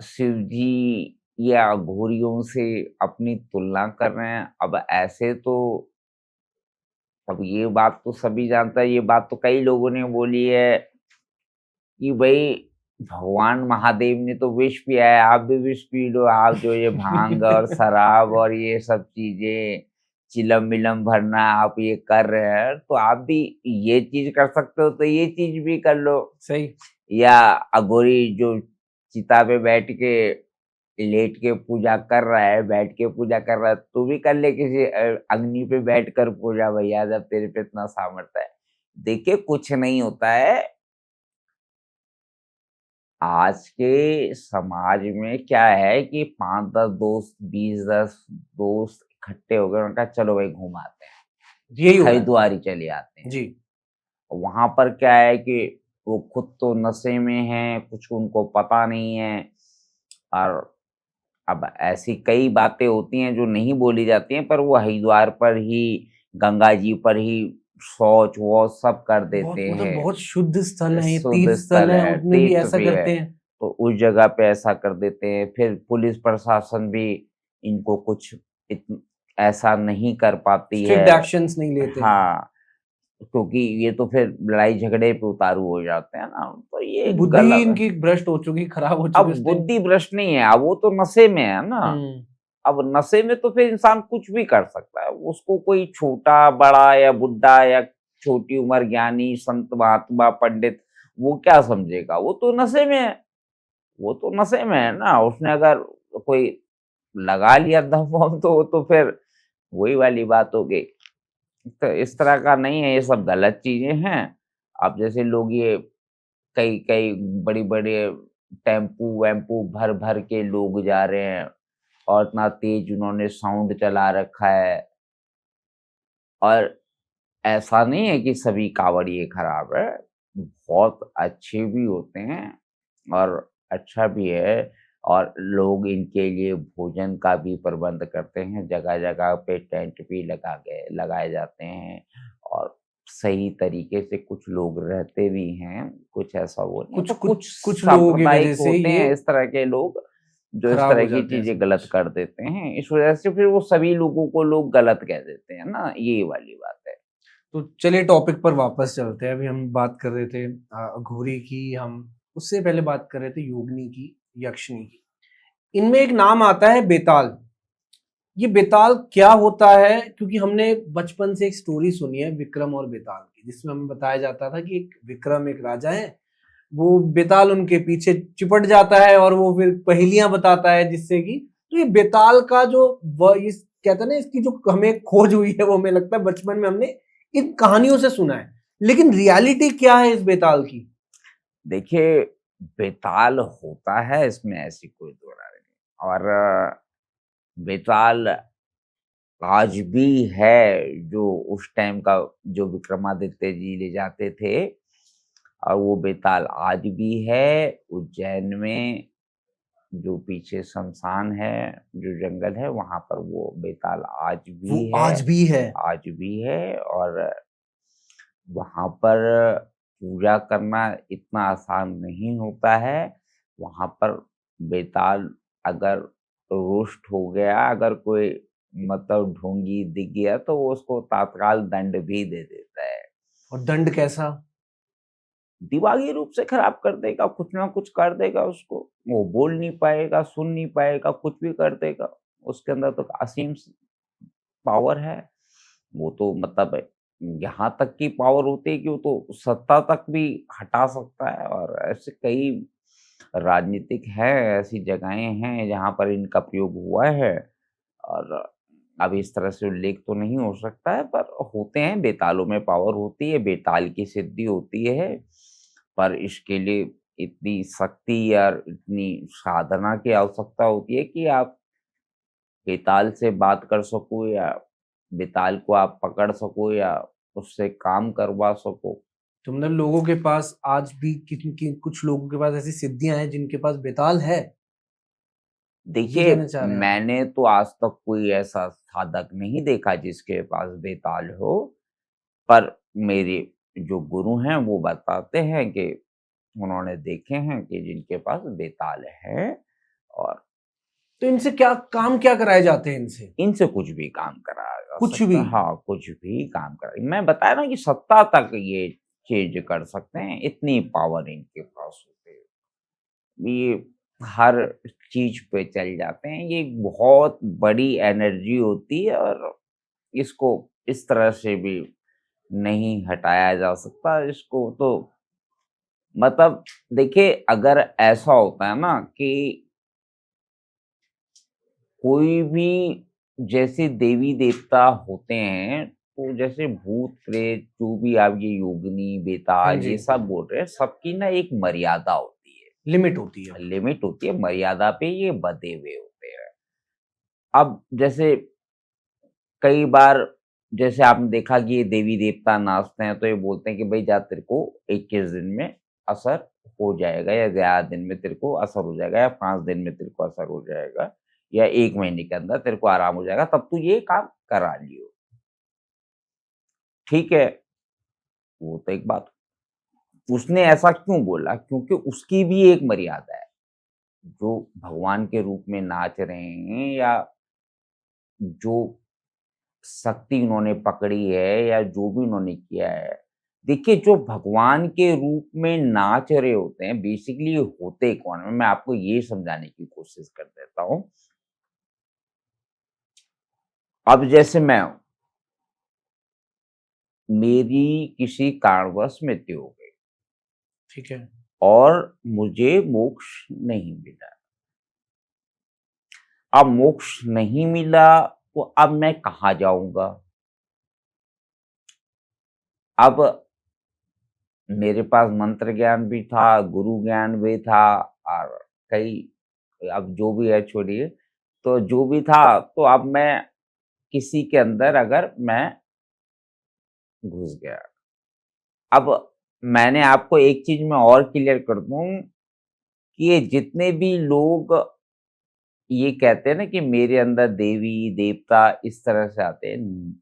शिव जी या घोड़ियों से अपनी तुलना कर रहे हैं, अब ऐसे तो अब ये बात तो सभी जानता है, ये बात तो कई लोगों ने बोली है कि भई भगवान महादेव ने तो विष पिया है, आप भी विष पी लो। आप जो ये भांग और शराब और ये सब चीज़ें, चिलम-विलम भरना आप ये कर रहे हैं, तो आप भी ये चीज़ कर सकते हो, तो ये चीज़ भी कर लो। सही। या अघोरी जो चिता पे बैठ के लेट के पूजा कर रहा है, बैठ के पूजा कर रहा है, तू भी कर ले किसी अग्नि पे बैठकर पूजा भैया, जब तेरे पे इतना सामर्थ्य है। देखिए, कुछ नहीं होता है। आज के समाज में क्या है कि 5-10 दोस्त, 20-10 दोस्त इकट्ठे हो गए, उन्होंने कहा चलो भाई घूम आते हैं, यही हो रहा है। हरिद्वार ही चले आते हैं। जी। वहाँ पर क्या है कि वो खुद तो नशे में हैं, कुछ उनको पता नहीं है। और अब ऐसी कई बातें होती हैं जो नहीं बोली जाती हैं, पर वो हरिद्वार पर ही, गंगा जी पर ही शौच-वौच सब कर बहुत देते मतलब हैं। बहुत शुद्ध स्थल है, ये शुद्ध तीर्थ स्थल स्थल है, है, उसमें भी तीर्थ ऐसा भी है, करते हैं। तो उस जगह पे ऐसा कर देते हैं। फिर पुलिस प्रशासन भी इनको कुछ इत ऐसा नहीं कर पाती स्ट्रिक्ट है। एक्शंस नहीं लेते हैं। हाँ, क्योंकि ये तो फिर लड़ाई झगड़े पे उतारू हो जाते हैं ना, तो तो ये बुद्धि ही गलत है। इनकी भ्रष्ट हो चुकी, खराब हो चुकी अब उस टाइम। बुद्धि भ्रष्ट नहीं है, अब वो तो नशे में है ना। हुँ। अब नशे में तो फिर इंसान कुछ भी कर सकता है। उसको कोई छोटा, बड़ा या बुड्ढा या छोटी उम्र ज्ञानी, संत, महात्मा, पंडित, वो क्या समझेगा? वो तो नशे में है। वो तो नशे में है ना। उसने अगर कोई लगा लिया दम-वम, तो वो तो फिर वही वाली बात हो गई। तो इस तरह का नहीं है, ये सब गलत चीज़ें हैं। अब जैसे लोग ये कई-कई बड़ी-बड़ी टेम्पू-वेम्पू भर-भर के लोग जा रहे हैं और इतना तेज़ उन्होंने साउंड चला रखा है। और ऐसा नहीं है कि सभी कांवड़िए खराब है, बहुत अच्छे भी होते हैं और अच्छा भी है। और लोग इनके लिए भोजन का भी प्रबंध करते हैं, जगह-जगह पे टेंट भी लगाए जाते हैं और सही तरीके से कुछ लोग रहते भी हैं, कुछ ऐसा वो नहीं है। कुछ तो कुछ कुछ कुछ लोगों की वजह सांप्रदायिक से होते ये हैं इस तरह के लोग, जो इस खराब तरह हो की जाते हैं चीज़ें सब गलत कुछ। कर देते हैं, इस वजह से फिर वो सभी लोगों को लोग गलत कह देते हैं ना, ये वाली बात है। तो चलिए टॉपिक पर वापस चलते हैं। अभी हम बात कर रहे थे अघोरी की, हम उससे पहले बात कर रहे थे योगिनी की, यक्षिणी की। इनमें एक नाम आता है बेताल। ये बेताल क्या होता है? क्योंकि हमने बचपन से एक स्टोरी सुनी है विक्रम और बेताल की, जिसमें हमें बताया जाता था कि एक विक्रम एक राजा है, वो बेताल उनके पीछे चिपट जाता है और वो फिर पहेलियां बताता है जिससे कि, तो ये बेताल का जो इस कहते हैं ना, इसकी जो हमें खोज हुई है, वो हमें लगता है बचपन में हमने इन कहानियों से सुना है। लेकिन रियलिटी क्या है इस बेताल की? देखिए, बेताल होता है, इसमें ऐसी कोई दो राय नहीं। और बेताल आज भी है, जो उस टाइम का जो विक्रमादित्य जी ले जाते थे, और वो बेताल आज भी है उज्जैन में। जो पीछे श्मशान है, जो जंगल है, वहाँ पर वो बेताल आज वो भी है। आज भी है। आज भी है। और वहाँ पर पूजा करना इतना आसान नहीं होता है। वहाँ पर बेताल अगर रुष्ट हो गया, अगर कोई मतलब ढोंगी दिख गया, तो वो उसको तत्काल दंड भी दे देता है। और दंड कैसा? दिमागी रूप से खराब कर देगा, कुछ ना कुछ कर देगा उसको। वो बोल नहीं पाएगा, सुन नहीं पाएगा, कुछ भी कर देगा। उसके अंदर तो असीम पावर है। वो तो मतलब यहाँ तक की पावर होती है कि वो तो सत्ता तक भी हटा सकता है। और ऐसे कई राजनीतिक है, ऐसी जगहें हैं जहाँ पर इनका प्रयोग हुआ है। और अब इस तरह से उल्लेख तो नहीं हो सकता है, पर होते हैं, बेतालों में पावर होती है, बेताल की सिद्धि होती है। पर इसके लिए इतनी शक्ति और इतनी साधना की आवश्यकता होती है कि आप बेताल से बात कर सको, या बेताल को आप पकड़ सको, या उससे काम करवा सको। तो मतलब लोगों के पास आज भी कुछ लोगों के पास ऐसी सिद्धियां हैं जिनके पास बेताल है, ये देखिए, कहना चाह रहे हैं आप? मैंने तो आज तक कोई ऐसा साधक नहीं देखा जिसके पास बेताल हो, पर मेरे जो गुरु हैं वो बताते हैं कि उन्होंने देखे हैं कि जिनके पास बेताल है, और तो इनसे क्या काम क्या कराए जाते हैं इनसे? इनसे कुछ भी काम कराया जा कुछ सकता भी? है। हाँ, कुछ भी काम करा, मैं बताया ना कि सत्ता तक ये चेंज कर सकते हैं, इतनी पावर इनके पास होती है। ये हर चीज़ पे चल जाते हैं, ये एक बहुत बड़ी एनर्जी होती है, और इसको इस तरह से भी नहीं हटाया जा सकता। इसको तो मतलब देखिए, अगर ऐसा होता है ना कि कोई भी जैसे देवी-देवता होते हैं, तो जैसे भूत-प्रेत जो भी आप ये योगिनी, हाँ बेताल जी, ये सब बोल रहे हैं, सबकी ना एक मर्यादा होती लिमिट होती है। है, लिमिट होती है, मर्यादा पे ये बँधे हुए होते हैं। अब जैसे कई बार जैसे आपने देखा कि ये देवी-देवता नाचते हैं, तो ये बोलते हैं कि भई जा तेरे को 21 दिन में असर हो जाएगा, या 11 दिन में तेरे को असर हो जाएगा, या 5 दिन में तेरे को असर हो जाएगा, या 1 महीने के अंदर तेरे को आराम हो जाएगा, तब तू ये काम करा लियो। ठीक है, वो तो एक बात। उसने ऐसा क्यों बोला? क्योंकि उसकी भी एक मर्यादा है। जो भगवान के रूप में नाच रहे हैं, या जो शक्ति उन्होंने पकड़ी है, या जो भी उन्होंने किया है। देखिए, जो भगवान के रूप में नाच रहे होते हैं, बेसिकली होते कौन हैं? मैं आपको ये समझाने की कोशिश कर देता हूँ। अब जैसे मैं हूँ, मेरी किसी कारणवश मृत्यु हो गई, ठीक है। और मुझे मोक्ष नहीं मिला। अब मोक्ष नहीं मिला, तो अब मैं कहाँ जाऊँगा? अब मेरे पास मंत्र ज्ञान भी था, गुरु ज्ञान भी था, और कई, अब जो भी है छोड़िए, तो जो भी था, तो अब मैं किसी के अंदर अगर मैं घुस गया। अब मैंने आपको एक चीज़ मैं और क्लियर कर दूँ कि ये जितने भी लोग ये कहते हैं ना कि मेरे अंदर देवी-देवता इस तरह से आते हैं,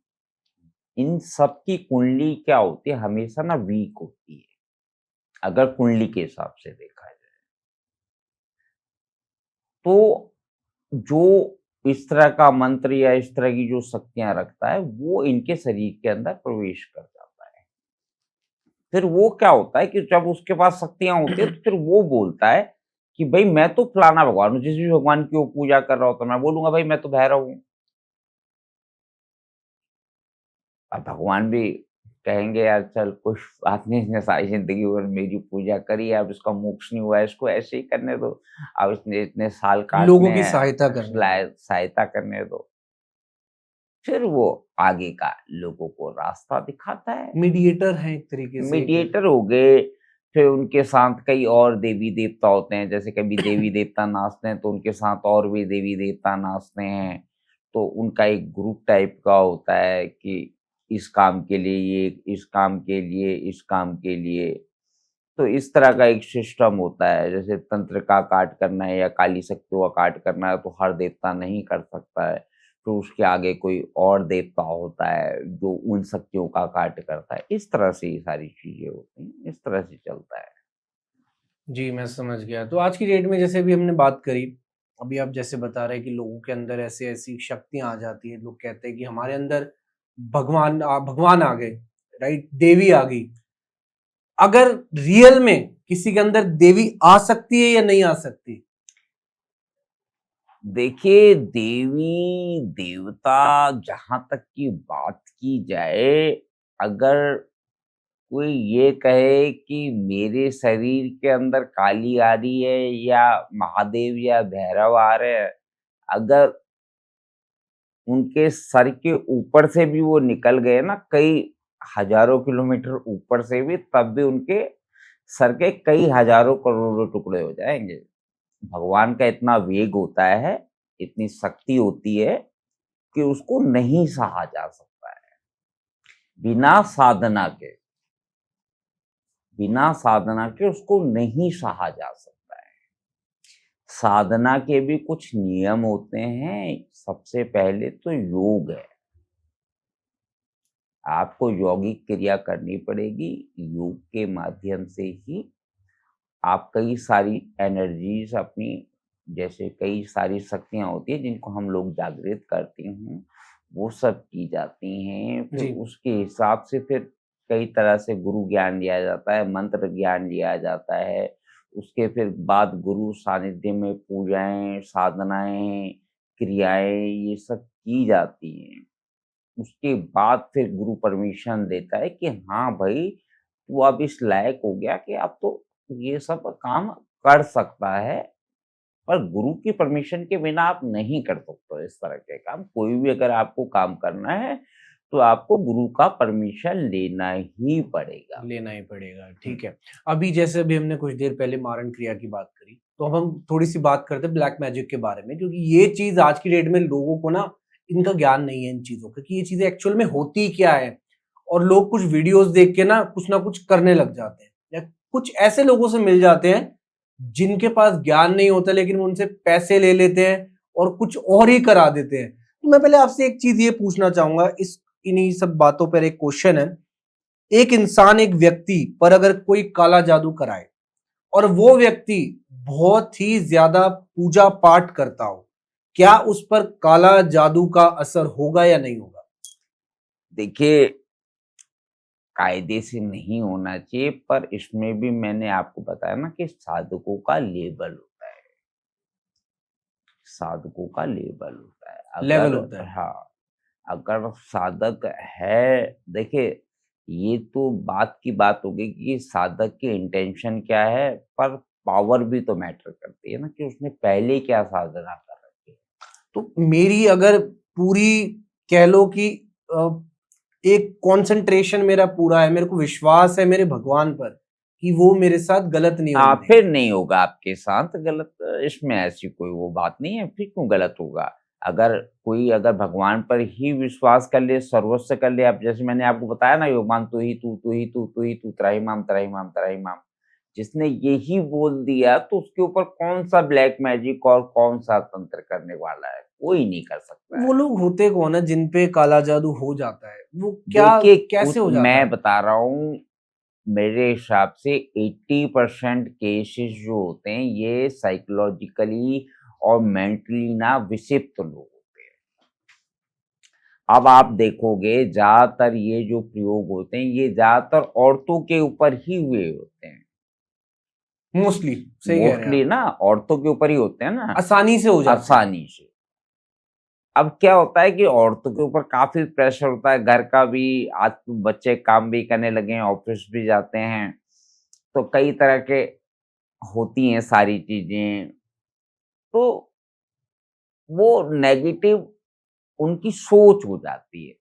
इन सब की कुंडली क्या होती है, हमेशा ना वीक होती है, अगर कुंडली के हिसाब से देखा जाए। तो जो इस तरह का मंत्र या इस तरह की जो शक्तियाँ रखता है, वो इनके शरीर के अंदर प्रवेश कर जाता है। फिर वो क्या होता है कि जब उसके पास शक्तियाँ होती हैं, तो फिर वो बोलता है कि भई मैं तो फलाना भगवान हूँ, जिस भी भगवान की वो पूजा कर रहा होता है, मैं बोलूँगा भई मैं तो भैरव हूँ। अब भगवान भी कहेंगे यार चल कुछ बात नहीं, इसने सारी ज़िंदगी भर मेरी पूजा करी है, अब इसका मोक्ष नहीं हुआ है, इसको ऐसे ही करने दो। अब इसने इतने साल काटने लोगों की हैं, सहायता करने दो। सहायता करने दो। फिर वो आगे का लोगों को रास्ता दिखाता है। मीडिएटर हैं एक तरीके से एक। मीडिएटर हो गए, फिर उनके साथ कई और देवी-देवता होते हैं, जैसे कभी देवी-देवता नाचते हैं, तो उनके साथ और भी देवी-देवता नाचते हैं। तो उनका एक ग्रुप टाइप का होता है कि इस काम के लिए ये, इस काम के लिए, इस काम के लिए। तो इस तरह का एक सिस्टम होता है, जैसे तंत्र का काट करना है या काली शक्तियों का काट करना है, तो हर देवता नहीं कर सकता है। तो उसके आगे कोई और देवता होता है, जो उन शक्तियों का काट करता है। इस तरह से ये सारी चीज़ें होती हैं, इस तरह से चलता है। जी, मैं समझ गया। तो आज की डेट में जैसे अभी हमने बात करी, अभी आप जैसे बता रहे हैं कि लोगों के अंदर ऐसी-ऐसी शक्तियाँ आ जाती हैं। लोग कहते हैं कि हमारे अंदर भगवान आ गए, राइट? देवी आ गई। अगर रियल में किसी के अंदर देवी आ सकती है या नहीं आ सकती? देखिए, देवी-देवता जहाँ तक की बात की जाए, अगर कोई ये कहे कि मेरे शरीर के अंदर काली आ रही है, या महादेव या भैरव आ रहे हैं, अगर उनके सर के ऊपर से भी वो निकल गए ना, कई हज़ारों किलोमीटर ऊपर से भी, तब भी उनके सर के कई हज़ारों करोड़ों टुकड़े हो जाएँगे। भगवान का इतना वेग होता है, इतनी शक्ति होती है कि उसको नहीं सहा जा सकता है, बिना साधना के। बिना साधना के उसको नहीं सहा जा सकता है। साधना के भी कुछ नियम होते हैं। सबसे पहले तो योग है। आपको यौगिक क्रिया करनी पड़ेगी। योग के माध्यम से ही आप कई सारी एनर्जीज अपनी, जैसे कई सारी शक्तियाँ होती हैं जिनको हम लोग जागृत करते हैं, वो सब की जाती हैं। फिर जी। उसके हिसाब से फिर कई तरह से गुरु ज्ञान लिया जाता है, मंत्र ज्ञान लिया जाता है। उसके फिर बाद गुरु सानिध्य में पूजाएँ, साधनाएँ, क्रियाएँ ये सब की जाती हैं। उसके बाद फिर गुरु परमिशन देता है कि हाँ भाई, तू अब इस लायक हो गया कि अब तो ये सब काम कर सकता है। पर गुरु की परमिशन के बिना आप नहीं कर सकते हो इस तरह के काम। कोई भी अगर आपको काम करना है, तो आपको गुरु का परमिशन लेना ही पड़ेगा। लेना ही पड़ेगा, हुँ। ठीक है। अभी जैसे अभी हमने कुछ देर पहले मारण क्रिया की बात करी, तो अब हम थोड़ी-सी बात करते हैं ब्लैक मैजिक के बारे में, क्योंकि ये चीज़ आज की डेट में लोगों को ना इनका ज्ञान नहीं है इन चीज़ों का कि ये चीज़ें एक्चुअल में होती क्या है। और लोग कुछ वीडियोज़ देख के ना कुछ करने लग जाते हैं, या कुछ ऐसे लोगों से मिल जाते हैं, जिनके पास ज्ञान नहीं होता लेकिन वो उनसे पैसे ले लेते हैं और कुछ और ही करा देते हैं। तो मैं पहले आपसे एक चीज़ ये पूछना चाहूँगा, इस इन्हीं सब बातों पर एक क्वेश्चन है। एक इंसान, एक व्यक्ति पर अगर कोई काला जादू कराए और वो व्यक्ति बहुत ही ज्यादा पूजा पाठ करता हो, क्या उस पर काला जादू का असर होगा या नहीं होगा? देखिए, कायदे से नहीं होना चाहिए, पर इसमें भी मैंने आपको बताया ना कि साधकों का लेवल होता है। साधकों का लेवल होता है। लेवल अगर होता है। हाँ, अगर साधक है, देखिए, ये तो बात की बात हो गई कि साधक की इंटेंशन क्या है, पर पावर भी तो मैटर करती है ना कि उसने पहले क्या साधना कर रखी है। तो मेरी अगर पूरी कह लो कि अ, एक कंसंट्रेशन मेरा पूरा है, मेरे को विश्वास है मेरे भगवान पर कि वो मेरे साथ गलत नहीं होने देंगे। फिर नहीं होगा आपके साथ गलत। इसमें ऐसी कोई वो बात नहीं है, फिर क्यों गलत होगा? अगर भगवान पर ही विश्वास कर ले, सर्वस्व कर ले, अब जैसे मैंने आपको बताया ना, योगमान तू ही तू, तू ही तू, तू ही तू, त्राहिमाम, त्राहिमाम, त्राहिमाम। जिसने यही बोल दिया, तो उसके ऊपर कौन-सा ब्लैक मैजिक और कौन-सा तंत्र करने वाला है? कोई नहीं कर सकता वो है। लोग होते कौन है जिन पे काला जादू हो जाता है? वो क्या देखिए, कैसे कुछ हो जाता मैं है? बता रहा हूँ, मेरे हिसाब से 80% केसेस जो होते हैं, ये साइकोलॉजिकली और मेंटली ना विक्षिप्त लोग होते हैं। अब आप देखोगे, ज़्यादातर ये जो प्रयोग होते हैं, ये ज़्यादातर औरतों के ऊपर ही हुए होते हैं। मोस्टली सही कह रहे हैं मोस्टली आप। ना औरतों के ऊपर ही होते हैं ना, आसानी से हो जाते हैं। आसानी से। अब क्या होता है कि औरतों के ऊपर काफ़ी प्रेशर होता है, घर का भी, आज तो बच्चे काम भी करने लगे हैं, ऑफ़िस भी जाते हैं, तो कई तरह के होती हैं सारी चीज़ें। तो वो नेगेटिव उनकी सोच हो जाती है।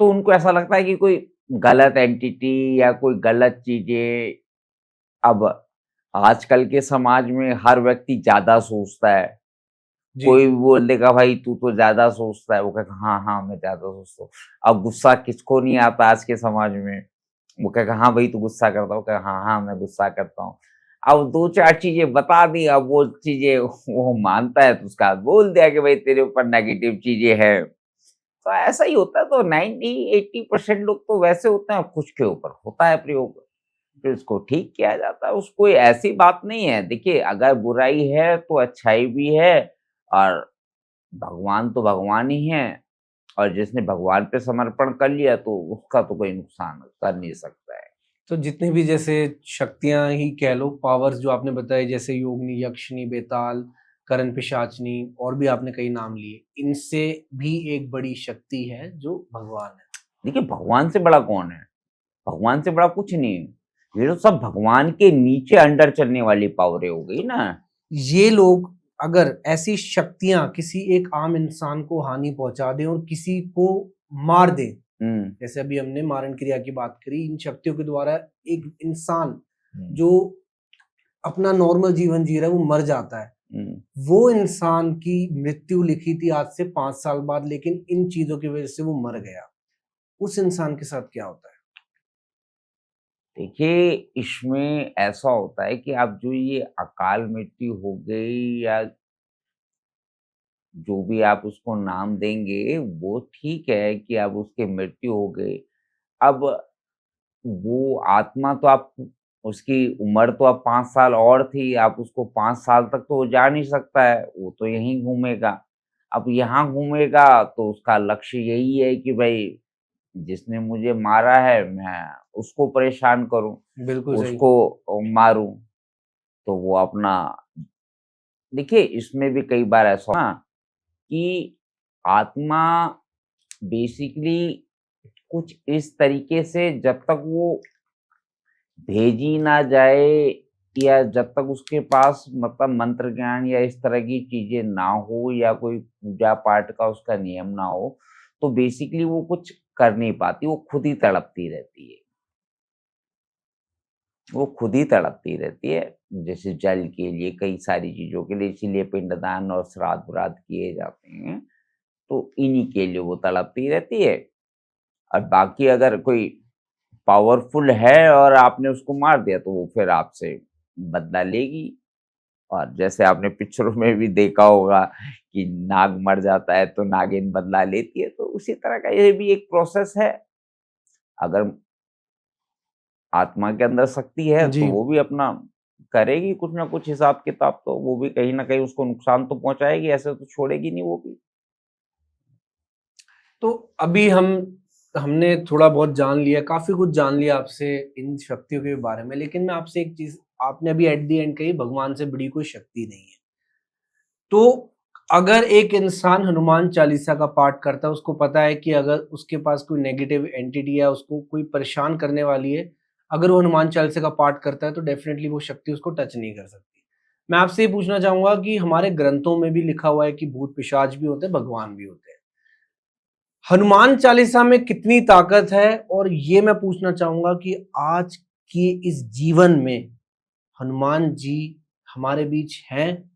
तो उनको ऐसा लगता है कि कोई गलत एंटिटी या कोई गलत चीज़ें। अब आजकल के समाज में हर व्यक्ति ज़्यादा सोचता है। जी। कोई भी बोल देगा भाई तू तो ज़्यादा सोचता है, वो कहेगा हाँ, हाँ, मैं ज़्यादा सोचता हूँ। अब गुस्सा किसको नहीं आता आज के समाज में? वो कहेगा हाँ भाई तू गुस्सा करता है, वो कहेगा हाँ, हाँ, मैं गुस्सा करता हूँ। अब 2-4 चीज़ें बता दी, अब वो चीज़ें वो मानता है, तो उसका बाद बोल दिया कि भाई तेरे ऊपर नेगेटिव चीज़ें हैं। तो ऐसा ही होता है, तो 90-80% लोग तो वैसे होते हैं, कुछ के ऊपर होता है प्रयोग, फिर उसको ठीक किया जाता है। उस कोई ऐसी बात नहीं है। देखिए, अगर बुराई है तो अच्छाई भी है, और भगवान तो भगवान ही हैं, और जिसने भगवान पे समर्पण कर लिया तो उसका तो कोई नुकसान कर नहीं सकता है। तो जितने भी जैसे शक्तियाँ ही कह लो, पावर्स जो आपने बताए, जैसे योगिनी, यक्षिनी, बेताल, करण पिशाचनी, और भी आपने कई नाम लिए, इनसे भी एक बड़ी शक्ति है जो भगवान है। देखिए, भगवान से बड़ा कौन है? भगवान से बड़ा कुछ नहीं है। ये तो सब भगवान के नीचे अंडर चलने वाली पावरें हो गई ना। ये लोग अगर ऐसी शक्तियाँ किसी एक आम इंसान को हानि पहुँचा दें और किसी को मार दें, हुँ, जैसे अभी हमने मारण क्रिया की बात करी, इन शक्तियों के द्वारा एक इंसान हुँ, जो अपना नॉर्मल जीवन जी रहा है वो मर जाता है। हुँ। वो इंसान की मृत्यु लिखी थी आज से 5 साल बाद, लेकिन इन चीज़ों की वज़ह से वो मर गया। उस इंसान के साथ क्या होता है? देखिए, इसमें ऐसा होता है कि अब जो ये अकाल मृत्यु हो गई या जो भी आप उसको नाम देंगे, वो ठीक है कि अब उसकी मृत्यु हो गई। अब वो आत्मा तो आप उसकी उम्र तो अब 5 साल और थी, आप उसको 5 साल तक तो वो जा नहीं सकता है, वो तो यहीं घूमेगा। अब यहाँ घूमेगा तो उसका लक्ष्य यही है कि भई जिसने मुझे मारा है, मैं उसको परेशान करूँ, बिल्कुल सही। उसको मारूँ। तो वो अपना देखिए इसमें भी कई बार ऐसा ना कि आत्मा बेसिकली कुछ इस तरीके से जब तक वो भेजी ना जाए या जब तक उसके पास मतलब मंत्र ज्ञान या इस तरह की चीजें ना हो या कोई पूजा पाठ का उसका नियम ना हो, तो बेसिकली वो कुछ कर नहीं पाती, वो खुद ही तड़पती रहती है। वो खुद ही तड़पती रहती है, जैसे जल के लिए, कई सारी चीज़ों के लिए, इसीलिए पिंडदान और श्राद्ध-व्राद्ध किए जाते हैं, तो इन्हीं के लिए वो तड़पती रहती है। और बाकी अगर कोई पावरफुल है और आपने उसको मार दिया, तो वो फिर आपसे बदला लेगी। और जैसे आपने पिक्चरों में भी देखा होगा कि नाग मर जाता है, तो नागिन बदला लेती है, तो उसी तरह का ये भी एक प्रोसेस है। अगर आत्मा के अंदर शक्ति है, तो जी। वो भी अपना करेगी कुछ ना कुछ हिसाब-किताब, तो वो भी कहीं न कहीं उसको नुकसान तो पहुँचाएगी, ऐसे तो छोड़ेगी नहीं वो भी। तो अभी हमने थोड़ा बहुत जान लिया, काफ़ी कुछ जान लिया आपसे इन शक्तियों के बारे में, लेकिन मैं आपसे एक चीज़, आपने अभी एट द एंड कही भगवान से बड़ी कोई शक्ति नहीं है। तो अगर एक इंसान हनुमान चालीसा का पाठ करता है, उसको पता है कि अगर उसके पास कोई नेगेटिव एंटिटी है, उसको कोई परेशान करने वाली है, अगर वो हनुमान चालीसा का पाठ करता है, तो डेफ़िनेटली वो शक्ति उसको टच नहीं कर सकती। मैं आपसे ये पूछना चाहूँगा कि हमारे ग्रंथों में भी लिखा हुआ है कि भूत-पिशाच भी होते हैं, भगवान भी होते हैं। हनुमान चालीसा में कितनी ताकत है? और ये मैं पूछना चाहूँगा कि आज के इस जीवन में हनुमान जी हमारे बीच हैं?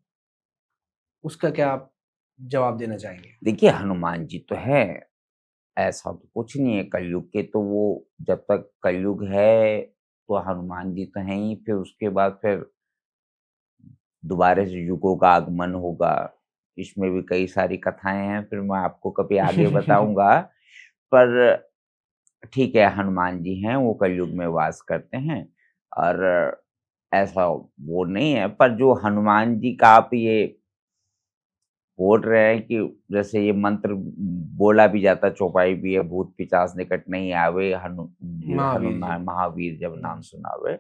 उसका क्या आप जवाब देना चाहेंगे? देखिए, हनुमान जी तो हैं, ऐसा तो कुछ नहीं है, कलयुग के तो वो जब तक कलयुग है, तो हनुमान जी तो हैं ही, फिर उसके बाद फिर दोबारा से युगों का आगमन होगा। इसमें भी कई सारी कथाएँ हैं, फिर मैं आपको कभी आगे बताऊँगा। पर ठीक है, हनुमान जी हैं, वो कलयुग में वास करते हैं और ऐसा वो नहीं है, पर जो हनुमान जी का आप ये बोल रहे हैं कि जैसे ये मंत्र बोला भी जाता है, चौपाई भी है, भूत पिशाच निकट नहीं आवे, महावीर जी। हनुमान महावीर जब नाम हुँ। सुनावे।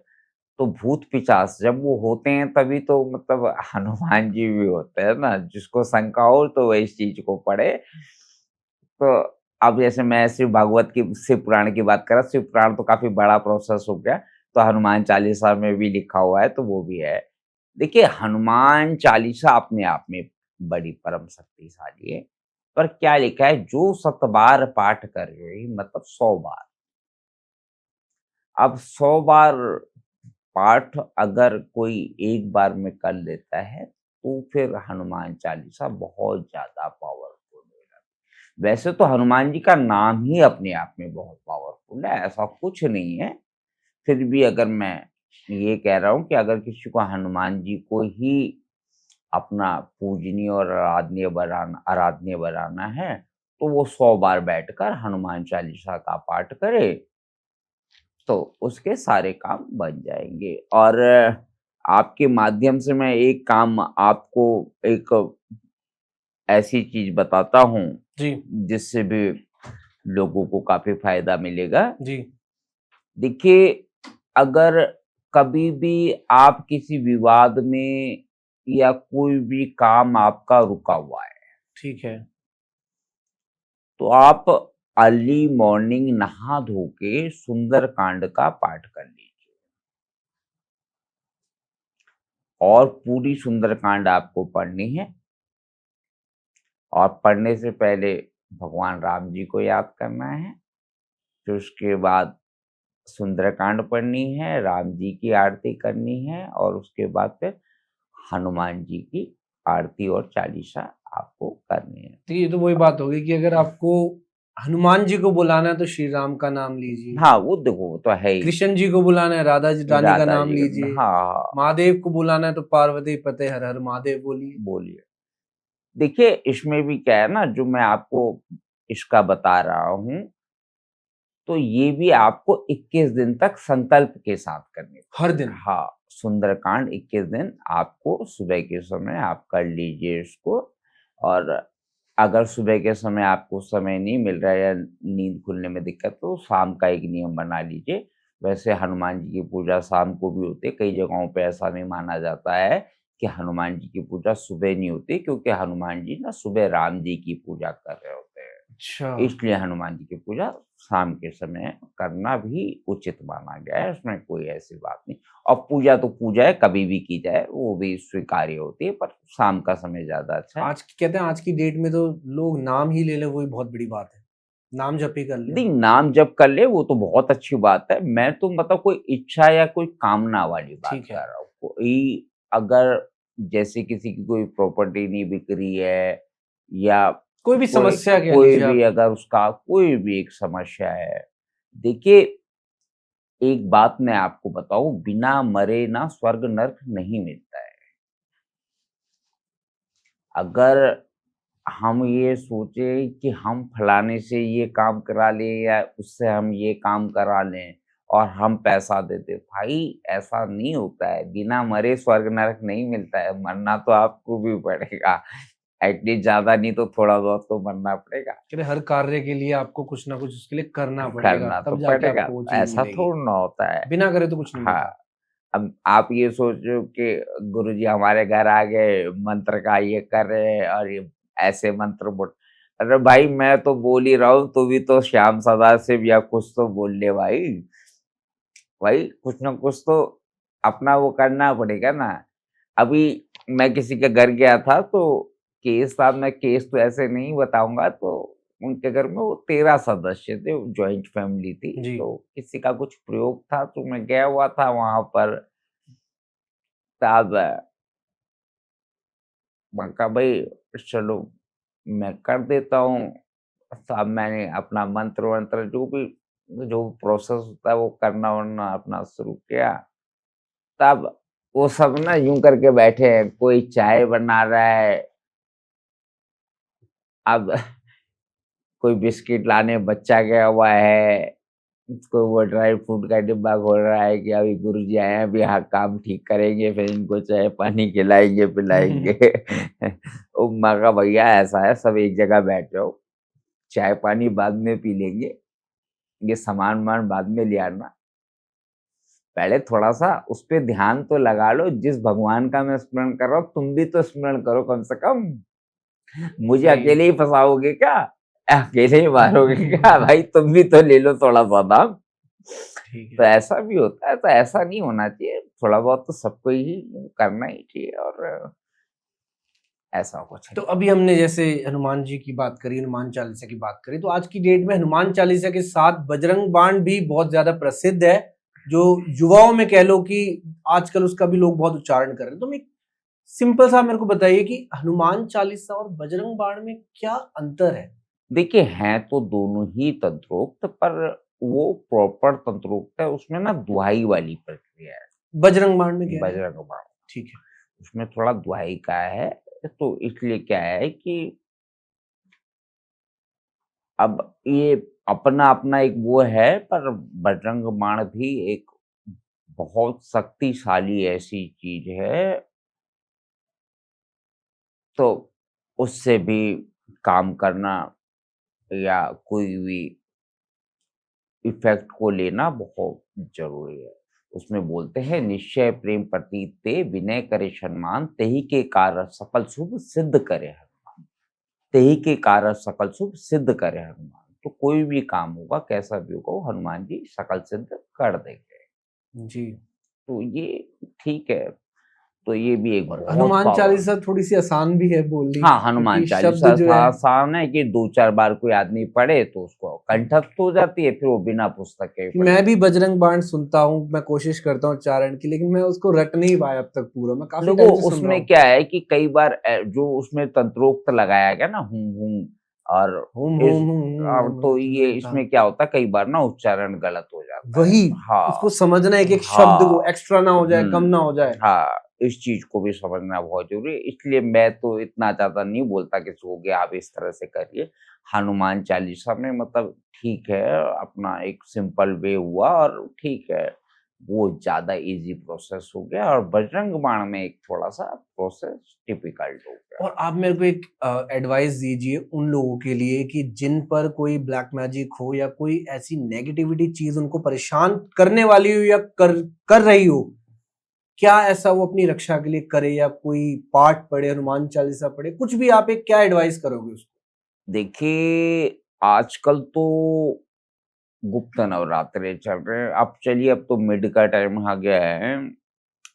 तो भूत पिशाच जब वो होते हैं तभी तो मतलब हनुमान जी भी होते हैं ना, जिसको शंका हो तो वह इस चीज़ को पढ़े। तो अब जैसे मैं शिव भागवत की शिव पुराण की बात कर रहा, शिव पुराण तो काफ़ी बड़ा प्रोसेस हो गया, तो हनुमान चालीसा में भी लिखा हुआ है, तो वो भी है। देखिए, हनुमान चालीसा अपने आप में बड़ी परम शक्तिशाली है, पर क्या लिखा है, जो 7 बार पाठ करे मतलब 100 बार। अब 100 बार पाठ अगर कोई एक बार में कर लेता है, तो फिर हनुमान चालीसा बहुत ज़्यादा पावरफुल है। वैसे तो हनुमान जी का नाम ही अपने आप में बहुत पावरफुल है, ऐसा कुछ नहीं है। फिर भी अगर मैं ये कह रहा हूँ कि अगर किसी को हनुमान जी को ही अपना पूजनीय और आराधनीय बनाना है, तो वो 100 बार बैठकर हनुमान चालीसा का पाठ करे, तो उसके सारे काम बन जाएँगे। और आपके माध्यम से मैं एक काम आपको एक ऐसी चीज़ बताता हूँ, जी, जिससे भी लोगों को काफ़ी फ़ायदा मिलेगा। जी, देखिए, अगर कभी भी आप किसी विवाद में या कोई भी काम आपका रुका हुआ है, ठीक है। तो आप अर्ली मॉर्निंग नहा धो के सुंदरकांड का पाठ कर लीजिए और पूरी सुंदरकांड आपको पढ़नी है। और पढ़ने से पहले भगवान राम जी को याद करना है, फिर उसके बाद सुंदरकांड पढ़नी है, राम जी की आरती करनी है और उसके बाद फिर हनुमान जी की आरती और चालीसा आपको करनी है। तो ये तो वही बात होगी कि अगर आपको हनुमान जी को बुलाना है तो श्री राम का नाम लीजिए, हाँ, वो देखो वो तो है ही। कृष्ण जी को बुलाना है राधा जी रानी का राधा नाम जी लीजिए, हाँ, हाँ, महादेव को बुलाना है तो पार्वती पते हर हर महादेव बोलिए। बोलिए। देखिए इसमें भी क्या है ना जो मैं आपको इसका बता रहा हूँ, तो ये भी आपको 21 दिन तक संकल्प के साथ करनी हर पड़ेगी। दिन? हाँ, सुंदरकांड 21 दिन आपको सुबह के समय आप कर लीजिए इसको। और अगर सुबह के समय आपको समय नहीं मिल रहा है या नींद खुलने में दिक्कत तो शाम का एक नियम बना लीजिए। वैसे हनुमान जी की पूजा शाम को भी होती है, कई जगहों पे ऐसा भी माना जाता है कि हनुमान जी की पूजा सुबह नहीं होती क्योंकि हनुमान जी ना सुबह राम जी की पूजा कर रहे होते हैं। अच्छा, इसलिए हनुमान जी की पूजा शाम के समय करना भी उचित माना गया है, उसमें कोई ऐसी बात नहीं। और पूजा तो पूजा है, कभी भी की जाए, वो भी स्वीकार्य होती है, पर शाम का समय ज़्यादा अच्छा है। आज कहते हैं आज की डेट में तो लोग नाम ही ले ले वही बहुत बड़ी बात है, नाम जप ही कर ले। नहीं, नाम जप कर ले, वो तो बहुत अच्छी बात है। मैं तो मतलब कोई इच्छा या कोई कामना वाली बात ठीक है, कर रहा हूँ। कोई अगर जैसे किसी की कोई प्रॉपर्टी नहीं बिक रही है या कोई भी कोई समस्या कह कोई लीजिए भी आप। अगर उसका कोई भी एक समस्या है, देखिए एक बात मैं आपको बताऊँ, बिना मरे ना स्वर्ग नर्क नहीं मिलता है। अगर हम ये सोचे कि हम फलाने से ये काम करा लें या उससे हम ये काम करा लें और हम पैसा दे दें, भाई ऐसा नहीं होता है। बिना मरे स्वर्ग नरक नहीं मिलता है, मरना तो आपको भी पड़ेगा। एटलीस्ट ज़्यादा नहीं तो थोड़ा बहुत तो मरना पड़ेगा। कहते हैं, हर कार्य के लिए आपको कुछ ना कुछ उसके लिए करना पड़ेगा, करना तो तब जाके पड़ेगा, आपको वो चीज़ ऐसा मिलेगी। थोड़ी ना होता है। बिना करे तो कुछ नहीं हाँ, मिलता। अब आप ये सोचो कि गुरुजी हमारे घर आ गए, मंत्र का ये कर रहे हैं और ये ऐसे मंत्र बोल। अरे भाई मैं तो बोल ही रहा हूँ, तू भी तो श्याम सदाशिव या कुछ तो बोल ले भाई। भाई कुछ ना कुछ तो अपना वो करना पड़ेगा ना। अभी मैं किसी के घर गया था तो केस था, मैं केस तो ऐसे नहीं बताऊँगा, तो उनके घर में वो 13 सदस्य थे, जॉइंट फैमिली थी, जी, तो किसी का कुछ प्रयोग था तो मैं गया हुआ था वहाँ पर। तब मैं कहा भाई चलो मैं कर देता हूँ। साहब मैंने अपना मंत्र-वंत्र जो प्रोसेस होता है वो करना-वरना अपना शुरू किया। तब वो सब ना यूँ करके बैठे हैं, कोई चाय बना रहा है, अब कोई बिस्किट लाने बच्चा गया हुआ है, कोई वो ड्राई फ्रूट का डिब्बा खोल रहा है कि अभी गुरुजी आए हैं, अभी हाँ काम ठीक करेंगे, फिर इनको चाय-पानी खिलाएँगे, पिलाएँगे। ओ मैं कहा भैया ऐसा है सब एक जगह बैठ जाओ, चाय-पानी बाद में पी लेंगे, ये सामान-वामान बाद में ले आना। पहले थोड़ा-सा उस पे ध्यान तो लगा लो, जिस भगवान का मैं स्मरण कर रहा हूँ, तुम भी तो स्मरण करो कम से कम। मुझे सही है। अकेले ही फँसाओगे क्या? अकेले ही मारोगे क्या? भाई तुम भी तो ले लो थोड़ा-सा दाम। ठीक तो है। ऐसा भी होता है, तो ऐसा नहीं होना चाहिए, थोड़ा बहुत तो सबको ही करना ही चाहिए और ऐसा कुछ तो नहीं। अभी हमने जैसे हनुमान जी की बात करी, हनुमान चालीसा की बात करी, तो आज की डेट में हनुमान चालीसा के साथ बजरंग बाण भी बहुत ज्यादा प्रसिद्ध है, जो युवाओं में कह लो कि आजकल उसका भी लोग बहुत उच्चारण कर रहे हैं। तो मैं सिंपल सा मेरे को बताइए कि हनुमान चालीसा और बजरंग बाण में क्या अंतर है? देखिए, हैं तो दोनों ही तंत्रोक्त, पर वो प्रॉपर तंत्रोक्त है, उसमें ना दुहाई वाली प्रक्रिया है, बजरंग बाण में क्या है? बजरंग बाण। ठीक है। उसमें थोड़ा दुहाई का है, तो इसलिए क्या है कि अब ये अपना-अपना एक वो है, पर बजरंग बाण भी एक बहुत शक्तिशाली ऐसी चीज़ है, तो उससे भी काम करना या कोई भी इफ़ेक्ट को लेना बहुत ज़रूरी है। उसमें बोलते हैं निश्चय प्रेम प्रतीत ते विनय करे सन्मान, तेहि के कारण सकल शुभ सिद्ध करे हनुमान। तेहि के कारण सकल शुभ सिद्ध करे हनुमान। तो कोई भी काम होगा, कैसा भी होगा, वो हनुमान जी सकल सिद्ध कर देंगे। जी। तो ये ठीक है, तो ये भी एक और बहुत हनुमान पावर। चालीसा थोड़ी सी आसान भी है बोलनी, हाँ, हनुमान क्योंकि शब्द चालीसा जो था है आसान है कि 2-4 बार कोई आदमी पढ़े तो उसको कंठस्थ हो जाती है, फिर वो बिना पुस्तक के कि पढ़ मैं ले। भी बजरंग बाण सुनता हूँ, मैं कोशिश करता हूँ उच्चारण की, लेकिन मैं उसको रट नहीं पाया अब तक पूरा। मैं काफी देखो टाइम से सुन रहा उसमें हूँ। क्या है कि कई बार जो उसमें तंत्रोक्त लगाया गया ना हुँ, हुँ, और होम इस होम होम तो ये होम। इसमें क्या होता है कई बार ना उच्चारण गलत हो जाता है। वही, हाँ, उसको समझना है कि एक शब्द हाँ, को एक्स्ट्रा ना हो जाए, कम ना हो जाए। हाँ, इस चीज़ को भी समझना बहुत ज़रूरी है, इसलिए मैं तो इतना ज़्यादा नहीं बोलता किसी को कि आप इस तरह से करिए। हनुमान चालीसा में मतलब ठीक है, अपना एक सिंपल वे हुआ और ठीक है, वो ज़्यादा ईज़ी प्रोसेस हो गया और बजरंग बाण में एक थोड़ा-सा प्रोसेस डिफ़िकल्ट हो गया। और आप मेरे को एक एडवाइस दीजिए उन लोगों के लिए कि जिन पर कोई ब्लैक मैजिक हो या कोई ऐसी नेगेटिविटी चीज उनको परेशान करने वाली हो या कर रही हो, क्या ऐसा वो अपनी रक्षा के लिए करे, या कोई पाठ पढ़े, हनुमान चालीसा पढ़े, कुछ भी, आप एक क्या एडवाइस करोगे उसको? देखिए, आजकल तो गुप्त नवरात्रे चल रहे हैं। अब चलिए अब तो मिड का टाइम आ गया है।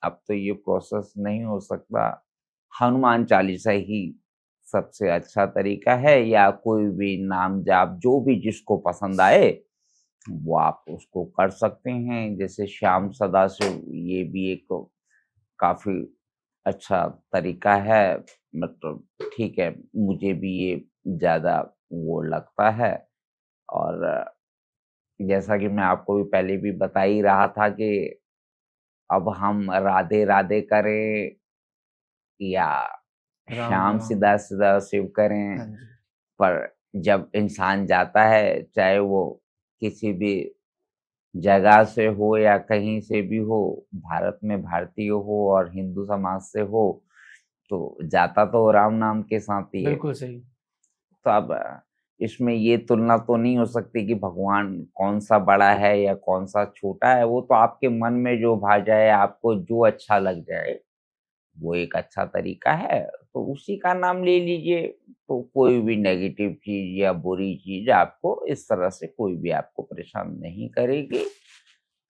अब तो ये प्रोसेस नहीं हो सकता। हनुमान चालीसा ही सबसे अच्छा तरीका है या कोई भी नाम जाप जो भी जिसको पसंद आए, वो आप उसको कर सकते हैं। जैसे श्याम सदाशिव ये भी एक काफ़ी अच्छा तरीका है। मतलब ठीक है, मुझे भी ये ज़्यादा वो लगता है और जैसा कि मैं आपको भी पहले भी बता ही रहा था कि अब हम राधे राधे करें या राम श्याम राम। सीधा सीधा शिव करें, हाँ जी। पर जब इंसान जाता है चाहे वो किसी भी जगह से हो या कहीं से भी हो, भारत में भारतीय हो और हिंदू समाज से हो, तो जाता तो राम नाम के साथ ही है। बिल्कुल सही। तो अब इसमें ये तुलना तो नहीं हो सकती कि भगवान कौन-सा बड़ा है या कौन-सा छोटा है, वो तो आपके मन में जो भा जाए, आपको जो अच्छा लग जाए, वो एक अच्छा तरीका है, तो उसी का नाम ले लीजिए। तो कोई भी नेगेटिव चीज़ या बुरी चीज़ आपको इस तरह से कोई भी आपको परेशान नहीं करेगी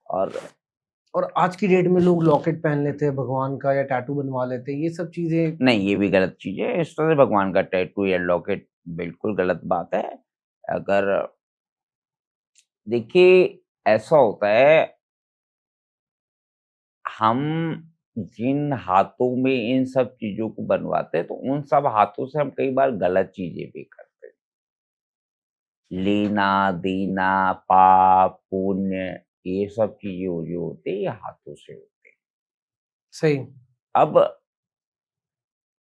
और और आज की डेट में लोग लॉकेट पहन लेते हैं भगवान का, या टैटू बनवा लेते हैं, ये सब चीजें। नहीं, ये भी गलत चीज़ है। इस तरह से भगवान का टैटू या लॉकेट बिल्कुल गलत बात है। अगर देखिए, ऐसा होता है, हम जिन हाथों में इन सब चीज़ों को बनवाते हैं, तो उन सब हाथों से हम कई बार गलत चीज़ें भी करते हैं। लेना-देना, पाप, पुण्य, ये सब चीज़ें जो होती हैं, ये हाथों से होती हैं। सही। अब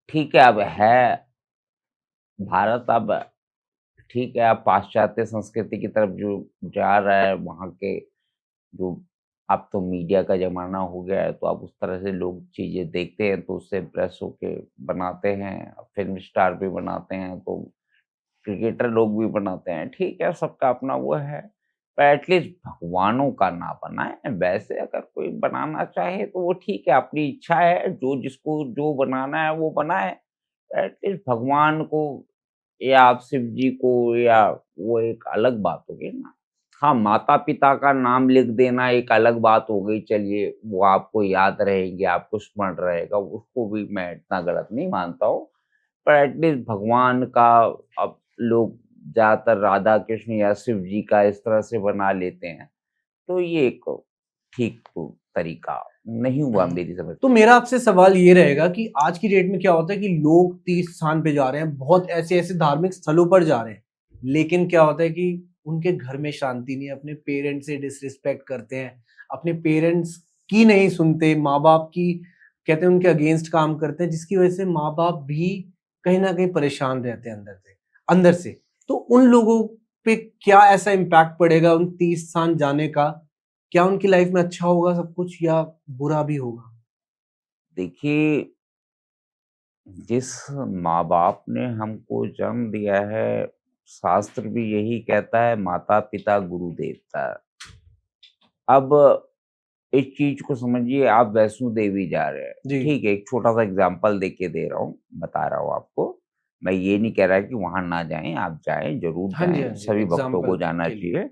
ठीक है, अब है भारत, अब ठीक है, अब पाश्चात्य संस्कृति की तरफ जो जा रहा है, वहाँ के जो अब तो मीडिया का ज़माना हो गया है, तो अब उस तरह से लोग चीज़ें देखते हैं, तो उससे इम्प्रेस होके बनाते हैं। फ़िल्म स्टार भी बनाते हैं, तो क्रिकेटर लोग भी बनाते हैं, ठीक है, सबका अपना वो है। पर एटलीस्ट भगवानों का ना बनाएँ। वैसे अगर कोई बनाना चाहे तो वो ठीक है, अपनी इच्छा है, जो जिसको जो बनाना है वो बनाए। एटलीस्ट भगवान को या आप शिव जी को या वो एक अलग बात हो गई ना। हाँ, माता-पिता का नाम लिख देना एक अलग बात हो गई, चलिए वो आपको याद रहेंगे, आपको स्मरण रहेगा, उसको भी मैं इतना गलत नहीं मानता हूँ। पर एटलीस्ट भगवान का अब लोग ज़्यादातर राधा कृष्ण या शिव जी का इस तरह से बना लेते हैं, तो ये एक ठीक तो तरीका नहीं हुआ मेरी समझ तो से। मेरा आपसे सवाल ये रहेगा कि आज की डेट में क्या होता है कि लोग तीर्थ स्थान पे जा रहे हैं, बहुत ऐसे ऐसे धार्मिक स्थलों पर जा रहे हैं, लेकिन क्या होता है कि उनके घर में शांति नहीं है, अपने पेरेंट्स से डिसरिस्पेक्ट करते हैं, अपने पेरेंट्स की नहीं सुनते, माँ बाप की कहते हैं उनके अगेंस्ट काम करते हैं, जिसकी वजह से माँ बाप भी कहीं ना कहीं परेशान रहते हैं अंदर से। तो उन लोगों पे क्या ऐसा इम्पैक्ट पड़ेगा उन तीर्थ स्थान जाने का? क्या उनकी लाइफ में अच्छा होगा सब कुछ, या बुरा भी होगा? देखिए, जिस माँ-बाप ने हमको जन्म दिया है, शास्त्र भी यही कहता है, माता-पिता गुरु देवता। अब इस चीज़ को समझिए, आप वैष्णो देवी जा रहे हैं, जी। ठीक है, एक छोटा-सा एग्ज़ाम्पल देके दे रहा हूँ, बता रहा हूँ आपको। मैं ये नहीं कह रहा कि वहाँ ना जाएँ, आप जाएँ, ज़रूर हाँ जी, हाँ जाएँ, जी, सभी भक्तों को एग्ज़ाम्पल जाना के लिए। चाहिए।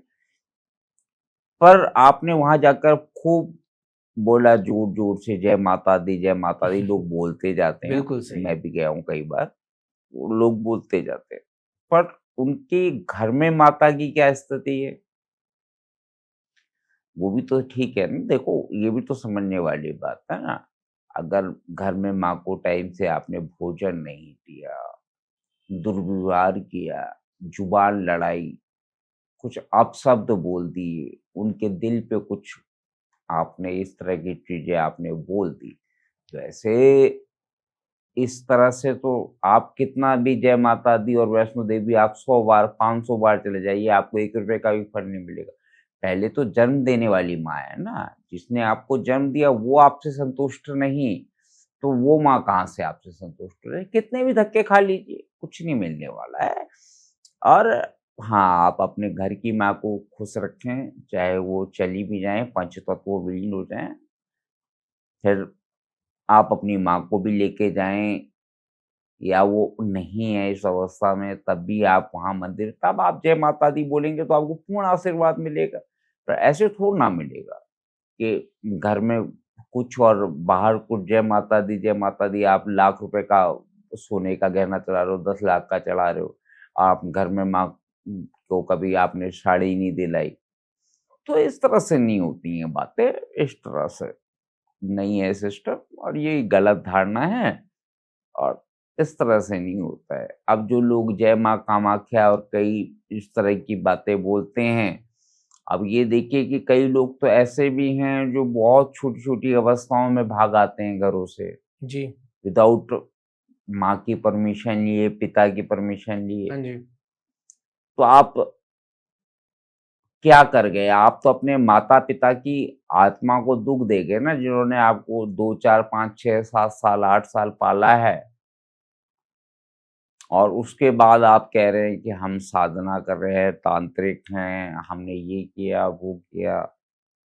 पर आपने वहाँ जाकर खूब बोला ज़ोर-ज़ोर से जय माता दी, लोग बोलते जाते हैं, बिल्कुल सही। मैं भी गया हूँ कई बार, वो लोग बोलते जाते हैं। पर उनके घर में माता की क्या स्थिति है? वो भी तो ठीक है ना, देखो ये भी तो समझने वाली बात है ना। अगर घर में माँ को टाइम से आपने भोजन नहीं दिया, दुर्व्यवहार किया, जुबान लड़ाई, कुछ अपशब्द बोल दिए, उनके दिल पे कुछ आपने इस तरह की चीज़ें आपने बोल दी। तो ऐसे इस तरह से तो आप कितना भी जय माता दी और वैष्णो देवी आप 100 बार, 500 बार चले जाइए, आपको ₹1 का भी फल नहीं मिलेगा। पहले तो जन्म देने वाली माँ है ना, जिसने आपको जन्म दिया वो आपसे संतुष्ट नहीं, तो वो माँ कहाँ से आपसे संतुष्ट रहे? कितने भी धक्के खा लीजिए, कुछ नहीं मिलने वाला है। और हाँ, आप अपने घर की माँ को खुश रखें, चाहे वो चली भी जाएँ, पंचतत्व विलीन हो जाएँ, फिर आप अपनी माँ को भी लेके जाएँ या वो नहीं है इस अवस्था में तब भी आप वहाँ मंदिर तब आप जय माता दी बोलेंगे तो आपको पूर्ण आशीर्वाद मिलेगा। पर ऐसे थोड़ी ना मिलेगा कि घर में कुछ और बाहर कुछ जय माता दी आप लाख रुपए का सोने का गहना चढ़ा रहे हो, 10 लाख का चढ़ा रहे हो। आप घर में माँ को कभी आपने साड़ी नहीं दिलाई। तो इस तरह से नहीं होती हैं बातें, इस तरह से नहीं है सिस्टम और ये गलत धारणा है। और इस तरह से नहीं होता है। अब जो लोग जय माँ कामाख्या और कई इस तरह की बातें बोलते हैं, अब ये देखिए कि कई लोग तो ऐसे भी हैं जो बहुत छोटी-छोटी अवस्थाओं में भाग आते हैं घरों से, जी। विदाउट माँ की परमिशन लिए, पिता की परमिशन लिए। हाँ जी। तो आप क्या कर गए? आप तो अपने माता-पिता की आत्मा को दुःख दे गए ना, जिन्होंने आपको 2, 4, 5, 6, 7 साल, 8 साल पाला है। और उसके बाद आप कह रहे हैं कि हम साधना कर रहे हैं, तांत्रिक हैं, हमने ये किया, वो किया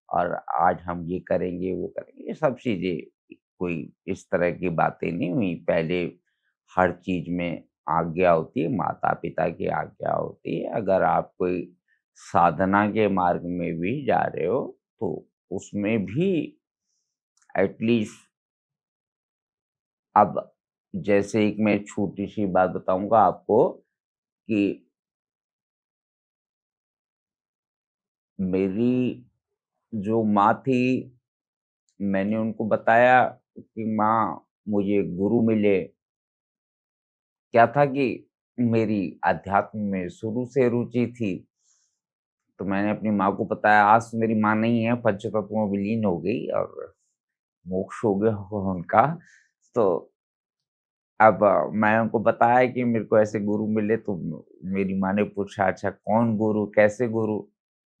और आज हम ये करेंगे, वो करेंगे। ये सब चीज़ें कोई इस तरह की बातें नहीं हुई। पहले हर चीज़ में आज्ञा होती है, माता-पिता की आज्ञा होती है। अगर आप कोई साधना के मार्ग में भी जा रहे हो, तो उसमें भी एटलीस्ट अब जैसे एक मैं छोटी-सी बात बताऊँगा आपको कि मेरी जो माँ थी, मैंने उनको बताया कि माँ मुझे गुरु मिले। क्या था कि मेरी अध्यात्म में शुरू से रुचि थी, तो मैंने अपनी माँ को बताया आज तो मेरी माँ नहीं है, पंचतत्व में विलीन हो गई और मोक्ष हो गया होगा उनका। तो अब मैं उनको बताया कि मेरे को ऐसे गुरु मिले तो मेरी माँ ने पूछा अच्छा कौन गुरु, कैसे गुरु?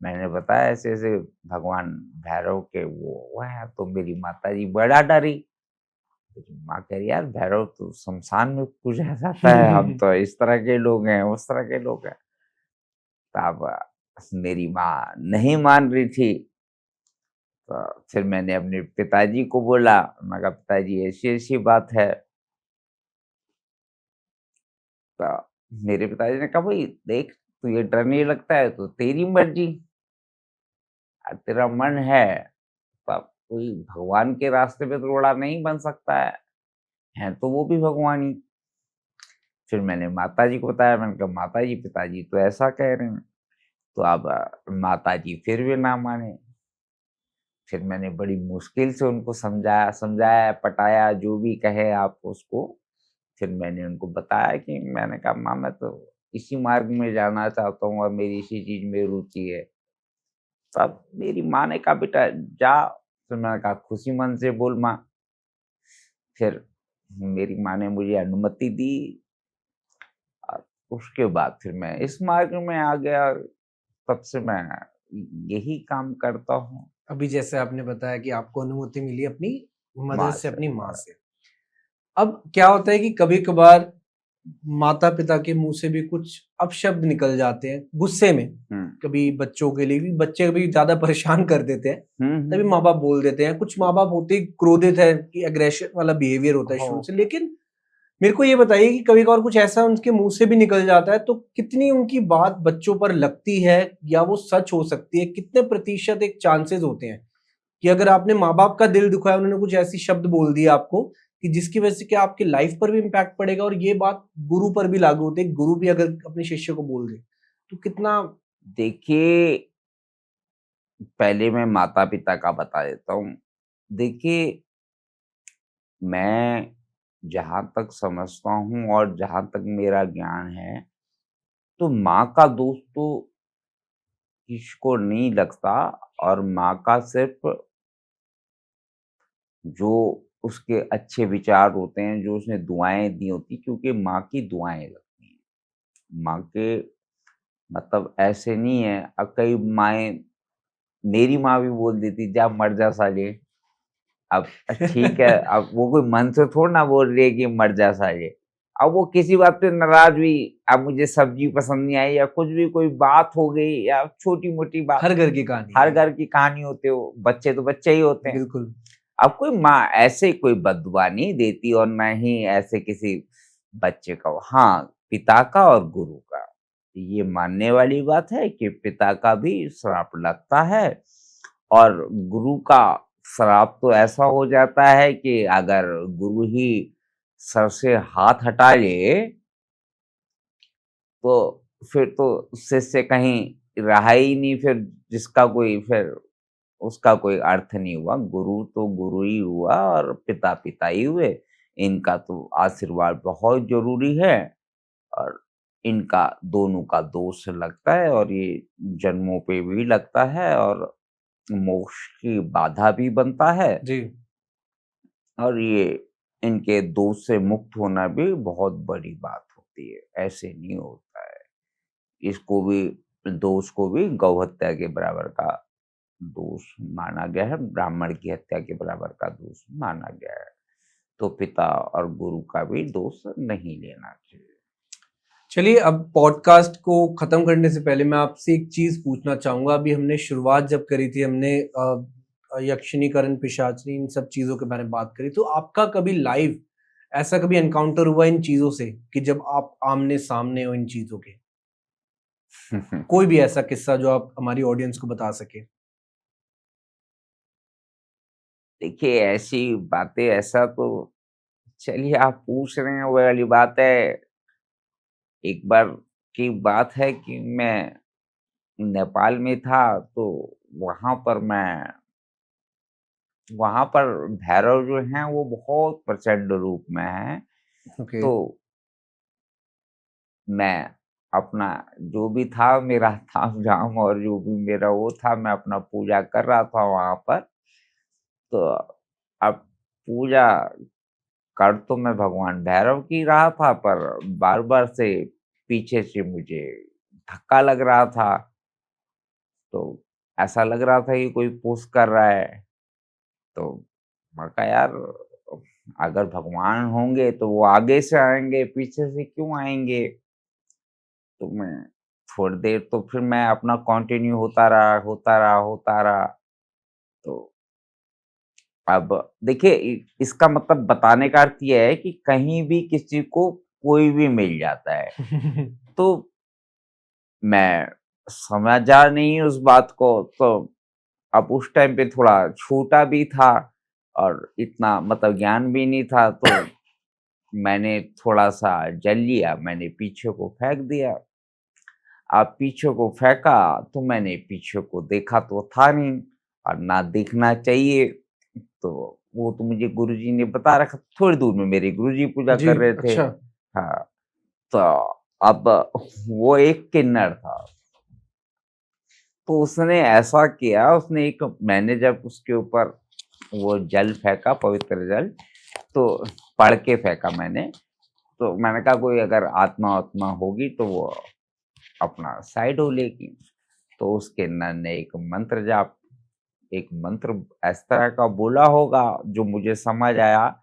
मैंने बताया ऐसे-ऐसे भगवान भैरव के वो हैं, तो मेरी माताजी बड़ा डरी। मेरी माँ कह रही यार भैरव तो श्मशान में पूजा जाता है, हम तो इस तरह के लोग हैं, उस तरह के लोग हैं। तब मेरी माँ नहीं मान रही थी, तो फिर मैंने अपने पिताजी को बोला, मैं कहा पिताजी ऐसी-ऐसी बात है। तो मेरे पिताजी ने कहा भई देख तुझे डर नहीं लगता है तो तेरी मर्ज़ी, तेरा मन है तब कोई भगवान के रास्ते पे थोड़ा नहीं बन सकता है तो वो भी भगवान ही। फिर मैंने माताजी को बताया, मैंने कहा माताजी पिताजी तो ऐसा कह रहे हैं, तो अब माताजी फिर भी ना माने। फिर मैंने बड़ी मुश्किल से उनको समझाया समझाया, पटाया जो भी कहे आप उसको। फिर मैंने उनको बताया कि मैंने कहा माँ मैं तो इसी मार्ग में जाना चाहता हूँ और मेरी इसी चीज़ में रुचि है। तब मेरी माँ ने कहा बेटा जा, फिर मैंने कहा खुशी मन से बोल माँ। फिर मेरी माँ ने मुझे अनुमति दी और उसके बाद फिर मैं इस मार्ग में आ गया और तब से मैं यही काम करता हूँ। अभी जैसे आपने बताया कि आपको अनुमति मिली अपनी मदर माँ से, से अपनी माँ से। अब क्या होता है कि कभी-कभार माता-पिता के मुँह से भी कुछ अपशब्द निकल जाते हैं गुस्से में। हुँ। कभी बच्चों के लिए भी बच्चे कभी ज़्यादा परेशान कर देते हैं, हुँ, तभी हुँ। माँ-बाप बोल देते हैं। कुछ माँ-बाप होते ही क्रोधित है कि एग्रेशन वाला बिहेवियर होता है हो शुरू से। लेकिन मेरे को ये बताइए कि कभी-कभार कुछ ऐसा उनके मुँह से भी निकल जाता है, तो कितनी उनकी बात बच्चों पर लगती है या वो सच हो सकती है? कितने प्रतिशत एक चांसेज़ होते हैं कि अगर आपने माँ-बाप का दिल दुखाया, उन्होंने कुछ ऐसी शब्द बोल दिए आपको कि जिसकी वजह से क्या आपकी लाइफ पर भी इम्पैक्ट पड़ेगा और ये बात गुरु पर भी लागू होती है। गुरु भी अगर अपने शिष्य को बोल दे, तो कितना देखिए, पहले मैं माता-पिता का बता देता हूँ। देखिए, मैं जहाँ तक समझता हूँ और जहाँ तक मेरा ज्ञान है, तो माँ का दोष तो किसको नहीं लगता, और माँ का सिर्फ जो उसके अच्छे विचार होते हैं, जो उसने दुआएँ दी होती, क्योंकि माँ की दुआएँ लगती हैं। माँ के मतलब ऐसे नहीं है, कई माएँ, मेरी माँ भी बोल देती, "जा मर जा साले।" अब ठीक है, अब वो कोई मन से थोड़ी ना बोल रही है कि मर जा साले। अब वो किसी बात पे नाराज़ हुई, अब मुझे सब्ज़ी पसंद नहीं आई या कुछ भी कोई बात हो गई या छोटी-मोटी बात, हर घर की कहानी हर है ये। घर की कहानी होती है वो, बच्चे तो बच्चे ही होते हैं। बिल्कुल। अब कोई माँ ऐसे कोई बददुआ नहीं देती, और ना ही ऐसे किसी बच्चे का। हाँ, पिता का और गुरु का, ये मानने वाली बात है कि पिता का भी श्राप लगता है, और गुरु का श्राप तो ऐसा हो जाता है कि अगर गुरु ही सर से हाथ हटा ले, तो फिर तो शिष्य कहीं रहा ही नहीं, फिर जिसका कोई फिर उसका कोई अर्थ नहीं हुआ। गुरु तो गुरु ही हुआ और पिता पिता ही हुए। इनका तो आशीर्वाद बहुत ज़रूरी है, और इनका दोनों का दोष लगता है, और ये जन्मों पे भी लगता है, और मोक्ष की बाधा भी बनता है, जी। और ये इनके दोष से मुक्त होना भी बहुत बड़ी बात होती है। ऐसे नहीं होता है। इसको भी, दोष को भी गौ-हत्या के बराबर का दोष माना गया है, ब्राह्मण की हत्या के बराबर का दोष माना गया है। तो पिता और गुरु का भी दोष नहीं लेना चाहिए। चलिए, अब पॉडकास्ट को खत्म करने से पहले मैं आपसे एक चीज पूछना चाहूंगा। अभी हमने शुरुआत जब करी थी, हमने यक्षिणीकरण, पिशाचनी, इन सब चीजों के बारे में बात करी, तो आपका कभी लाइव ऐसा कभी एनकाउंटर हुआ इन चीजों से कि जब आप आमने सामने हो इन चीजों के? कोई भी ऐसा किस्सा जो आप हमारी ऑडियंस को बता सके? देखिए, ऐसी बातें, ऐसा तो चलिए आप पूछ रहे हैं, वो वाली बात है। एक बार की बात है कि मैं नेपाल में था, तो वहाँ पर मैं वहाँ पर भैरव जो हैं वो बहुत प्रचंड रूप में हैं। ओके। तो मैं अपना जो भी था, मेरा तामझाम और जो भी मेरा वो था, मैं अपना पूजा कर रहा था वहाँ पर। तो अब पूजा कर तो मैं भगवान भैरव की रहा था, पर बार-बार से पीछे से मुझे धक्का लग रहा था। तो ऐसा लग रहा था कि कोई पुश कर रहा है। तो मैं कहा, यार अगर भगवान होंगे तो वो आगे से आएँगे, पीछे से क्यों आएँगे? तो मैं थोड़ी देर तो फिर मैं अपना कंटिन्यू होता रहा, होता रहा, होता रहा। तो अब देखिए, इसका मतलब बताने का अर्थ ये है कि कहीं भी किसी को कोई भी मिल जाता है। तो मैं समझा नहीं उस बात को, तो अब उस टाइम पे थोड़ा छोटा भी था, और इतना मतलब ज्ञान भी नहीं था, तो मैंने थोड़ा-सा जल लिया, मैंने पीछे को फेंक दिया। अब पीछे को फेंका, तो मैंने पीछे को देखा तो था नहीं, और ना देखना चाहिए। तो वो तो मुझे गुरुजी ने बता रखा, थोड़ी दूर में मेरे गुरुजी पूजा जी। कर रहे थे। अच्छा। हाँ, तो अब वो एक किन्नर था। तो उसने ऐसा किया, उसने एक मैंने जब उसके ऊपर वो जल फेंका, पवित्र जल, तो पढ़ के फेंका मैंने। तो मैंने कहा, कोई अगर आत्मा-वात्मा होगी तो वो अपना साइड हो लेगी। तो उस किन्नर ने एक मंत्र इस तरह का बोला होगा, जो मुझे समझ आया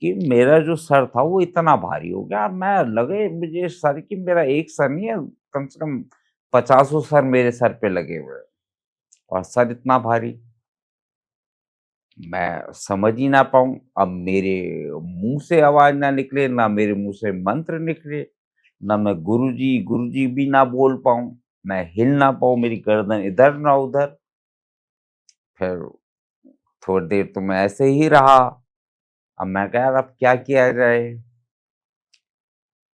कि मेरा जो सर था वो इतना भारी हो गया। मैं लगे मुझे सर की, मेरा एक सर नहीं है, कम से कम पचासों सर मेरे सर पे लगे हुए हैं, और सर इतना भारी, मैं समझ ही ना पाऊँ। अब मेरे मुँह से आवाज़ ना निकले, ना मेरे मुँह से मंत्र निकले, ना मैं गुरुजी, गुरुजी भी ना बोल पाऊँ, मैं हिल ना पाऊँ, मेरी गर्दन इधर ना उधर। फिर थोड़ी देर तो मैं ऐसे ही रहा। अब मैं कहा, यार अब क्या किया जाए?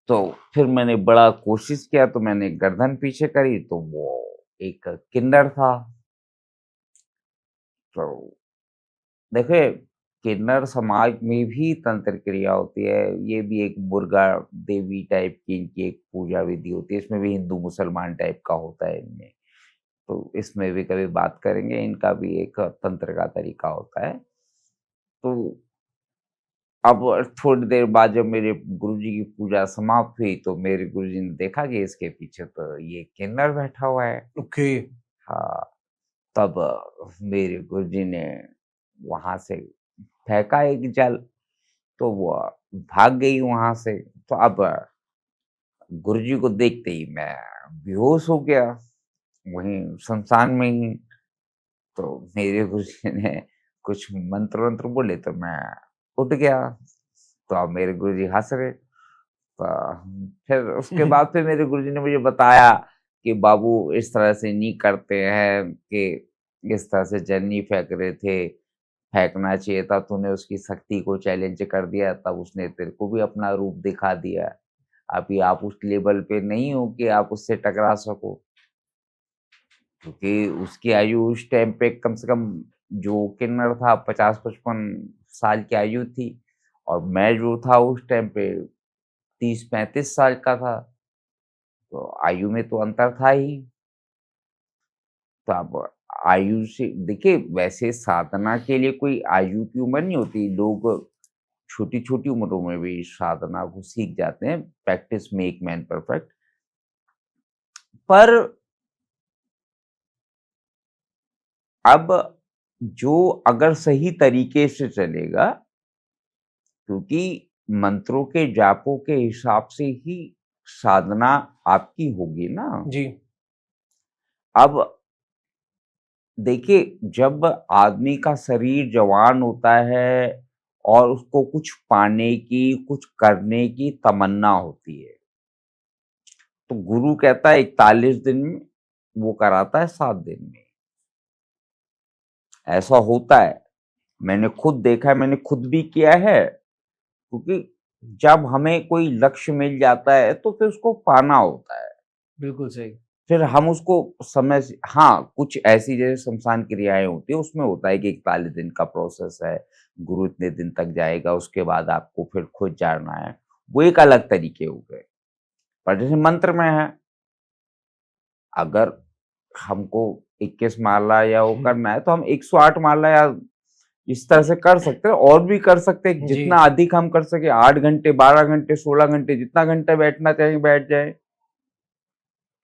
तो फिर मैंने बड़ा कोशिश किया, तो मैंने गर्दन पीछे करी, तो वो एक किन्नर था। तो देखिए, किन्नर समाज में भी तंत्र क्रिया होती है। ये भी एक मुर्गा देवी टाइप की इनकी एक पूजा विधि होती है। इसमें भी हिंदू मुसलमान टाइप का होता है इनमें। तो इसमें भी कभी बात करेंगे। इनका भी एक तंत्र का तरीका होता है। तो अब थोड़ी देर बाद जब मेरे गुरुजी की पूजा समाप्त हुई तो मेरे गुरुजी ने देखा कि इसके पीछे तो ये किन्नर बैठा हुआ है। ओके। हाँ, तब मेरे गुरुजी ने वहाँ से फेंका एक जल, तो वो भाग गई वहाँ से। तो अब गुरुजी को देखते ही मैं बेहोश हो गया, वहीं शमशान में ही। तो मेरे गुरुजी ने कुछ मंत्र-वंत्र बोले तो मैं उठ गया। तो अब मेरे गुरुजी हँस रहे। फिर उसके बाद फिर मेरे गुरुजी ने मुझे बताया कि बाबू इस तरह से नहीं करते हैं, कि इस तरह से जल नहीं फेंक रहे थे, फेंकना चाहिए था, तूने उसकी शक्ति को चैलेंज कर दिया, तब उसने तेरे को भी अपना रूप दिखा दिया। अभी आप उस लेवल पे नहीं हो कि आप उससे टकरा सको, क्योंकि उसकी आयु उस टाइम पे कम से कम, जो किन्नर था 50-55 साल की आयु थी, और मैं जो था उस टाइम पे 30-35 साल का था। तो आयु में तो अंतर था ही। तो अब आयु से देखिए, वैसे साधना के लिए कोई आयु की उम्र नहीं होती। लोग छोटी-छोटी उम्रों में भी साधना को सीख जाते हैं। Practice make man perfect. पर अब जो अगर सही तरीके से चलेगा, क्योंकि मंत्रों के जापों के हिसाब से ही साधना आपकी होगी ना। जी। अब देखिए, जब आदमी का शरीर जवान होता है और उसको कुछ पाने की, कुछ करने की तमन्ना होती है, तो गुरु कहता है 41 दिन में, वो कराता है 7 दिन में। ऐसा होता है, मैंने खुद देखा है, मैंने खुद भी किया है। क्योंकि जब हमें कोई लक्ष्य मिल जाता है तो फिर उसको पाना होता है। बिल्कुल सही। फिर हम उसको समय से, हाँ, कुछ ऐसी जैसे श्मशान क्रियाएँ होती हैं, उसमें होता है कि 41 दिन का प्रोसेस है, गुरु इतने दिन तक जाएगा, उसके बाद आपको फिर खुद जाना है। वो एक अलग तरीके हो गए। पर जैसे मंत्र में है, अगर हमको 21 माला या वो करना है, तो हम 108 माला या इस तरह से कर सकते हैं, और भी कर सकते हैं। जी। जितना अधिक हम कर सकें, 8 घंटे, 12 घंटे, 16 घंटे, जितना घंटा बैठना चाहें बैठ जाएँ।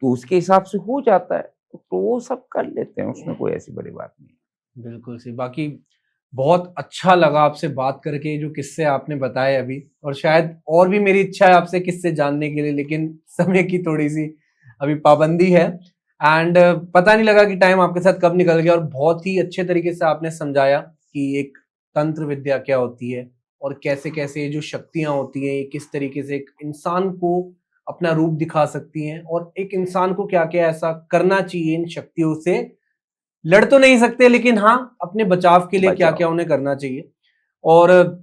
तो उसके हिसाब से हो जाता है। तो वो सब कर लेते हैं, उसमें कोई ऐसी बड़ी बात नहीं है। बिल्कुल सही। बाकी बहुत अच्छा लगा आपसे बात करके, जो किस्से आपने बताए अभी, और शायद और भी मेरी इच्छा है आपसे किस्से जानने के लिए, लेकिन समय की थोड़ी-सी अभी पाबंदी है। एंड पता नहीं लगा कि टाइम आपके साथ कब निकल गया, और बहुत ही अच्छे तरीके से आपने समझाया कि एक तंत्र विद्या क्या होती है, और कैसे-कैसे ये जो शक्तियाँ होती हैं, ये किस तरीके से एक इंसान को अपना रूप दिखा सकती हैं, और एक इंसान को क्या-क्या ऐसा करना चाहिए इन शक्तियों से। लड़ तो नहीं सकते, लेकिन हाँ, अपने बचाव के लिए बचाओ। क्या-क्या उन्हें करना चाहिए। और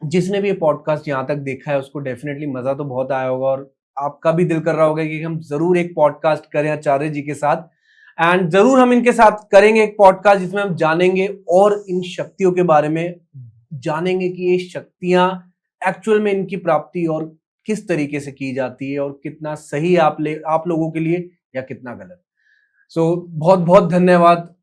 जिसने भी ये पॉडकास्ट यहाँ तक देखा है, उसको डेफिनिटली मज़ा तो बहुत आया होगा, और आपका भी दिल कर रहा होगा कि हम ज़रूर एक पॉडकास्ट करें आचार्य जी के साथ। एंड ज़रूर हम इनके साथ करेंगे एक पॉडकास्ट जिसमें हम जानेंगे और इन शक्तियों के बारे में जानेंगे कि ये शक्तियाँ एक्चुअल में इनकी प्राप्ति और किस तरीके से की जाती है, और कितना सही आप लोगों के लिए या कितना गलत। सो बहुत-बहुत धन्यवाद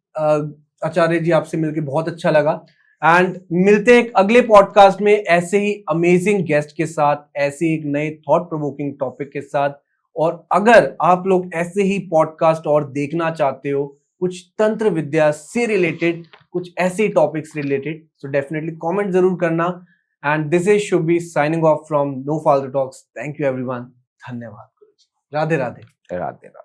आचार्य जी, आपसे मिलके बहुत अच्छा लगा। एंड मिलते हैं एक अगले पॉडकास्ट में ऐसे ही अमेजिंग गेस्ट के साथ, ऐसे एक नए थॉट प्रोवोकिंग टॉपिक के साथ। और अगर आप लोग ऐसे ही पॉडकास्ट और देखना चाहते हो, कुछ तंत्र विद्या से रिलेटेड, कुछ ऐसे topics related, so definitely comment जरूर करना। And this is Shubhi signing off from no फाल्तू टॉक्स। Thank you everyone. धन्यवाद। राधे राधे। राधे राधे।